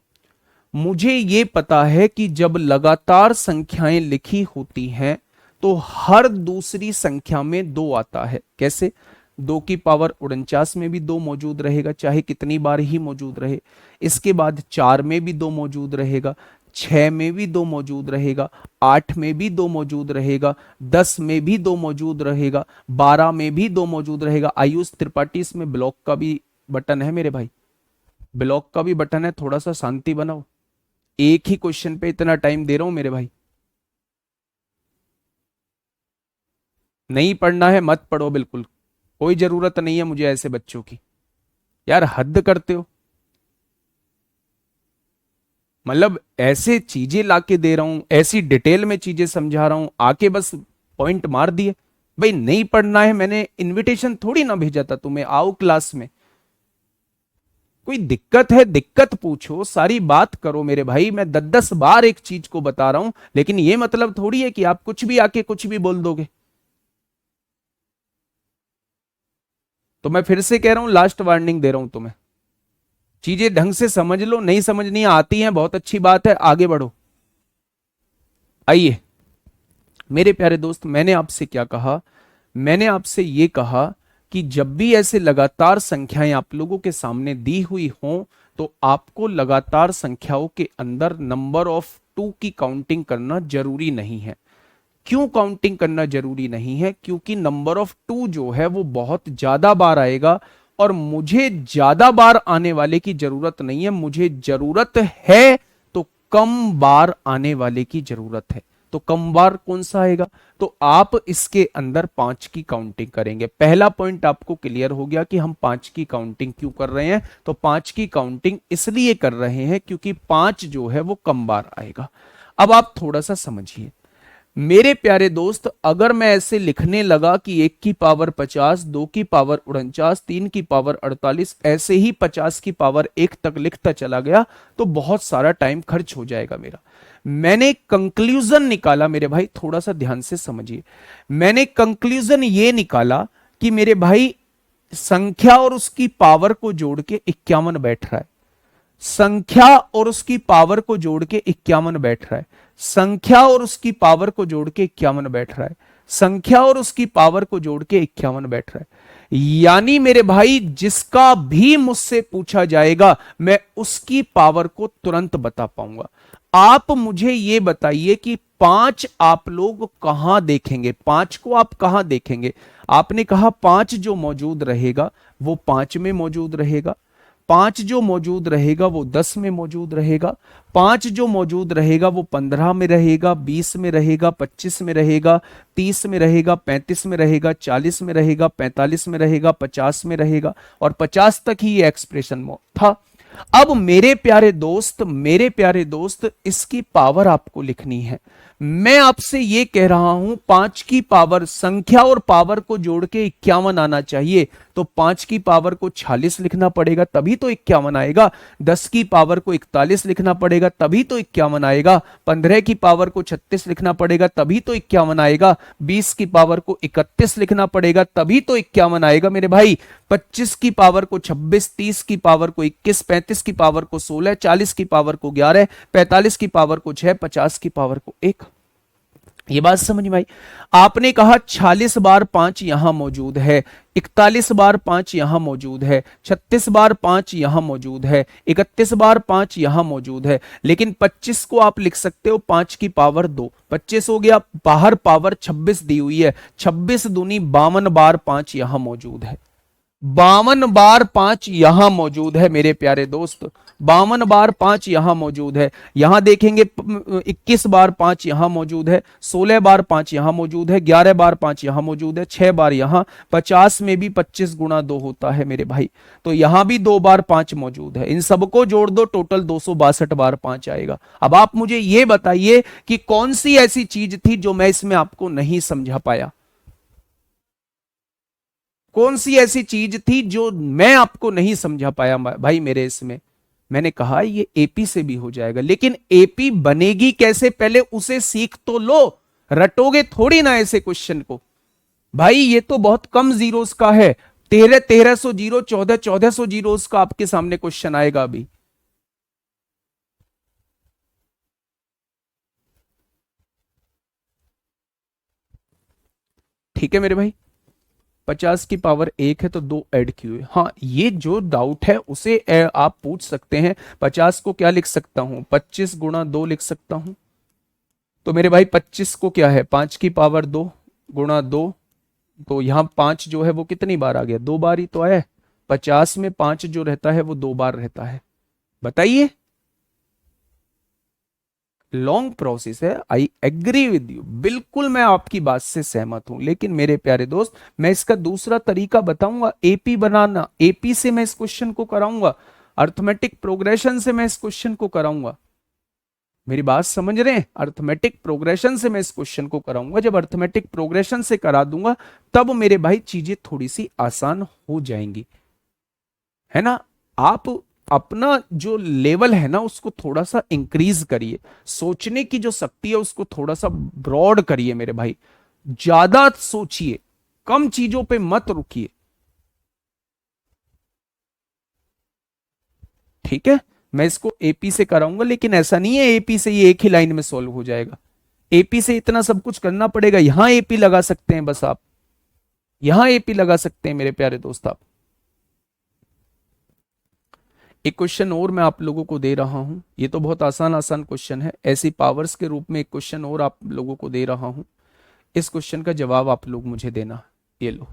मुझे यह पता है कि जब लगातार संख्याएं लिखी होती हैं तो हर दूसरी संख्या में 2 आता है। कैसे? 2 की पावर 49 में भी 2 मौजूद रहेगा, चाहे कितनी बार ही मौजूद रहे। इसके बाद 4 में भी 2 मौजूद रहेगा, 6 में भी 2 मौजूद रहेगा, 8 में भी 2 मौजूद रहेगा, 10 में भी 2 मौजूद रहेगा, 12 में भी 2 मौजूद रहेगा। आयुष त्रिपाठी, इसमें ब्लॉक का भी बटन है मेरे भाई, ब्लॉक का भी बटन है, थोड़ा सा शांति बनाओ। एक ही क्वेश्चन पे इतना टाइम दे रहा हूं मेरे भाई, नहीं पढ़ना है मत पढ़ो, बिल्कुल कोई जरूरत नहीं है मुझे ऐसे बच्चों की। यार हद करते हो, मतलब ऐसे चीजें लाके दे रहा हूं, ऐसी डिटेल में चीजें समझा रहा हूं, आके बस पॉइंट मार दिए। भाई नहीं पढ़ना है, मैंने इनविटेशन थोड़ी ना भेजा था तुम्हें, आओ क्लास में। कोई दिक्कत है दिक्कत पूछो, सारी बात करो मेरे भाई। मैं 10-10 बार एक चीज को बता रहा हूं, लेकिन ये मतलब थोड़ी है कि आप कुछ भी आके कुछ भी बोल दोगे। तो मैं फिर से कह रहा हूं, लास्ट वार्निंग दे रहा हूं तुम्हें, चीजें ढंग से समझ लो, नहीं समझनी आती है बहुत अच्छी बात है, आगे बढ़ो। आइए मेरे प्यारे दोस्त, मैंने आपसे क्या कहा? मैंने आपसे यह कहा कि जब भी ऐसे लगातार संख्याएं आप लोगों के सामने दी हुई हों, तो आपको लगातार संख्याओं के अंदर नंबर ऑफ 2 की काउंटिंग करना जरूरी नहीं है। क्यों काउंटिंग करना जरूरी नहीं है? क्योंकि नंबर ऑफ टू जो है वो बहुत ज्यादा बार आएगा और मुझे ज्यादा बार आने वाले की जरूरत नहीं है, मुझे जरूरत है तो कम बार आने वाले की जरूरत है। तो कम बार कौन सा आएगा? तो आप इसके अंदर 5 की काउंटिंग करेंगे। पहला पॉइंट आपको क्लियर हो गया कि हम 5 की काउंटिंग क्यों कर रहे हैं। तो 5 की काउंटिंग इसलिए कर रहे हैं क्योंकि 5 जो है वो कम बार आएगा। अब आप थोड़ा सा समझिए मेरे प्यारे दोस्त, अगर मैं ऐसे लिखने लगा कि 1 की पावर 50, 2 की पावर 49, 3 की पावर 48, ऐसे ही 50 की पावर 1 तक लिखता चला गया तो बहुत सारा टाइम खर्च हो जाएगा मेरा। मैंने कंक्लूजन निकाला मेरे भाई, थोड़ा सा ध्यान से समझिए। मैंने कंक्लूजन ये निकाला कि मेरे भाई संख्या और उसकी पावर को जोड़ के 51 बैठ रहा है। संख्या और उसकी पावर को जोड़ के 51 बैठ रहा है। संख्या और उसकी पावर को जोड़ के 51 बैठ रहा है। संख्या और उसकी पावर को जोड़ के 51 बैठ रहा है। यानी मेरे भाई जिसका भी मुझसे पूछा जाएगा मैं उसकी पावर को तुरंत बता पाऊंगा। आप मुझे यह बताइए कि 5 आप लोग कहां देखेंगे? 5 को आप कहां देखेंगे? आपने कहा 5 जो मौजूद रहेगा वो 5 में मौजूद रहेगा। 5 जो मौजूद रहेगा वो 10 में मौजूद रहेगा। 5 जो मौजूद रहेगा वो 15 में रहेगा, 20 में रहेगा, 25 में रहेगा, 30 में रहेगा, 35 में रहेगा, 40 में रहेगा, 45 में रहेगा, 50 में रहेगा और 50 तक ही ये एक्सप्रेशन था। अब मेरे प्यारे दोस्त, मेरे प्यारे दोस्त, इसकी पावर आपको लिखनी है। मैं आपसे यह कह रहा हूं 5 की पावर, संख्या और पावर को जोड़ के 51 आना चाहिए तो 5 की पावर को 46 लिखना पड़ेगा तभी तो 51 आएगा। 10 की पावर को 41 लिखना पड़ेगा तभी तो 51 आएगा। 15 की पावर को 36 लिखना पड़ेगा तभी तो 51 आएगा। 20 की पावर को 31 लिखना पड़ेगा तभी तो 51 आएगा मेरे भाई। 25 की पावर को 26, 30 की पावर को 21, 35 की पावर को 16, 40 की पावर को 11, 45 की पावर को 6, 50 की पावर को 1। ये बात समझ में आई? आपने कहा 46 बार 5 यहां मौजूद है, 41 बार 5 यहां मौजूद है, 36 बार 5 यहां मौजूद है, 31 बार 5 यहां मौजूद है। लेकिन 25 को आप लिख सकते हो 5 की पावर 2, 25 हो गया। बाहर पावर 26 दी हुई है, 26 दूनी 52 बार 5 यहां मौजूद है। 52 बार 5 यहां मौजूद है मेरे प्यारे दोस्त। 52 बार 5 यहां मौजूद है। यहां देखेंगे 21 बार 5 यहां मौजूद है, 16 बार 5 यहां मौजूद है, 11 बार 5 यहां मौजूद है, 6 बार यहां। 50 में भी 25 गुणा 2 होता है मेरे भाई, तो यहां भी 2 बार 5 मौजूद है। इन सबको जोड़ दो, टोटल 262 बार 5 आएगा। अब आप मुझे यह बताइए कि कौन सी ऐसी चीज थी जो मैं इसमें आपको नहीं समझा पाया? कौन सी ऐसी चीज थी जो मैं आपको नहीं समझा पाया भाई मेरे इसमें? मैंने कहा ये एपी से भी हो जाएगा, लेकिन एपी बनेगी कैसे पहले उसे सीख तो लो। रटोगे थोड़ी ना ऐसे क्वेश्चन को भाई। ये तो बहुत कम जीरोस का है, 1300 जीरो, 1400 जीरोस का आपके सामने क्वेश्चन आएगा अभी। ठीक है मेरे भाई, 50 की पावर 1 है तो 2 ऐड क्यों है? हाँ, ये जो डाउट है उसे आप पूछ सकते हैं। 50 को क्या लिख सकता हूं? 25 गुणा 2 लिख सकता हूं। तो मेरे भाई 25 को क्या है? 5 की पावर 2 गुणा 2, तो यहां 5 जो है वो कितनी बार आ गया? 2 बार ही तो आया है। 50 में 5 जो रहता है वो 2 बार रहता है। बताइए, लॉन्ग प्रोसेस है। आई एग्री विद यू, बिल्कुल मैं आपकी बात से सहमत हूं। लेकिन मेरे प्यारे दोस्त, मैं इसका दूसरा तरीका बताऊंगा एपी बनाना। एपी से मैं इस क्वेश्चन को कराऊंगा, अर्थमेटिक प्रोग्रेशन से मैं इस क्वेश्चन को कराऊंगा। मेरी बात समझ रहे हैं? अर्थमेटिक प्रोग्रेशन से मैं इस क्वेश्चन को कराऊंगा। जब अर्थमेटिक प्रोग्रेशन से करा दूंगा तब मेरे भाई चीजें थोड़ी सी आसान हो जाएंगी, है ना? आप अपना जो लेवल है ना उसको थोड़ा सा इंक्रीज करिए, सोचने की जो शक्ति है उसको थोड़ा सा ब्रॉड करिए मेरे भाई। ज्यादा सोचिए, कम चीजों पे मत रुकिए। ठीक है, मैं इसको एपी से कराऊंगा, लेकिन ऐसा नहीं है एपी से ये एक ही लाइन में सॉल्व हो जाएगा। एपी से इतना सब कुछ करना पड़ेगा। यहां एपी लगा सकते हैं, बस आप यहां एपी लगा सकते हैं मेरे प्यारे दोस्त। आप एक क्वेश्चन और मैं आप लोगों को दे रहा हूं, ये तो बहुत आसान आसान क्वेश्चन है। ऐसी पावर्स के रूप में एक क्वेश्चन और आप लोगों को दे रहा हूं। इस क्वेश्चन का जवाब आप लोग मुझे देना। ये लो,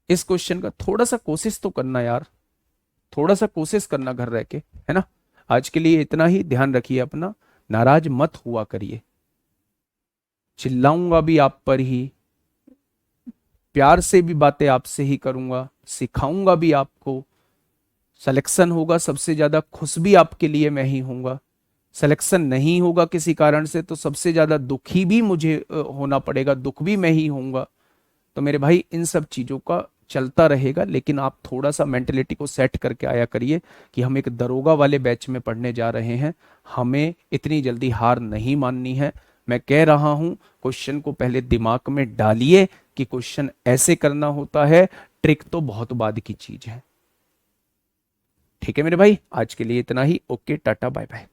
इस क्वेश्चन का थोड़ा सा कोशिश तो करना यार, थोड़ा सा कोशिश करना घर रह के, है ना। आज के लिए इतना ही, ध्यान रखिए अपना, नाराज मत हुआ करिए। चिल्लाऊंगा भी आप पर ही, प्यार से भी बातें आपसे ही करूंगा, सिखाऊंगा भी आपको। सिलेक्शन होगा सबसे ज्यादा खुश भी आपके लिए मैं ही होऊंगा। सिलेक्शन नहीं होगा किसी कारण से तो सबसे ज्यादा दुखी भी मुझे होना पड़ेगा, दुख भी मैं ही होऊंगा। तो मेरे भाई इन सब चीजों का चलता रहेगा, लेकिन आप थोड़ा सा मेंटेलिटी को सेट करके आया करिए कि हम एक दरोगा वाले बैच में पढ़ने जा रहे हैं, हमें इतनी जल्दी हार नहीं माननी है। मैं कह रहा हूं, क्वेश्चन को पहले दिमाग में डालिए कि क्वेश्चन ऐसे करना होता है, ट्रिक तो बहुत बाद की चीज है। ठीक है मेरे भाई, आज के लिए इतना ही। Okay, tata bye bye.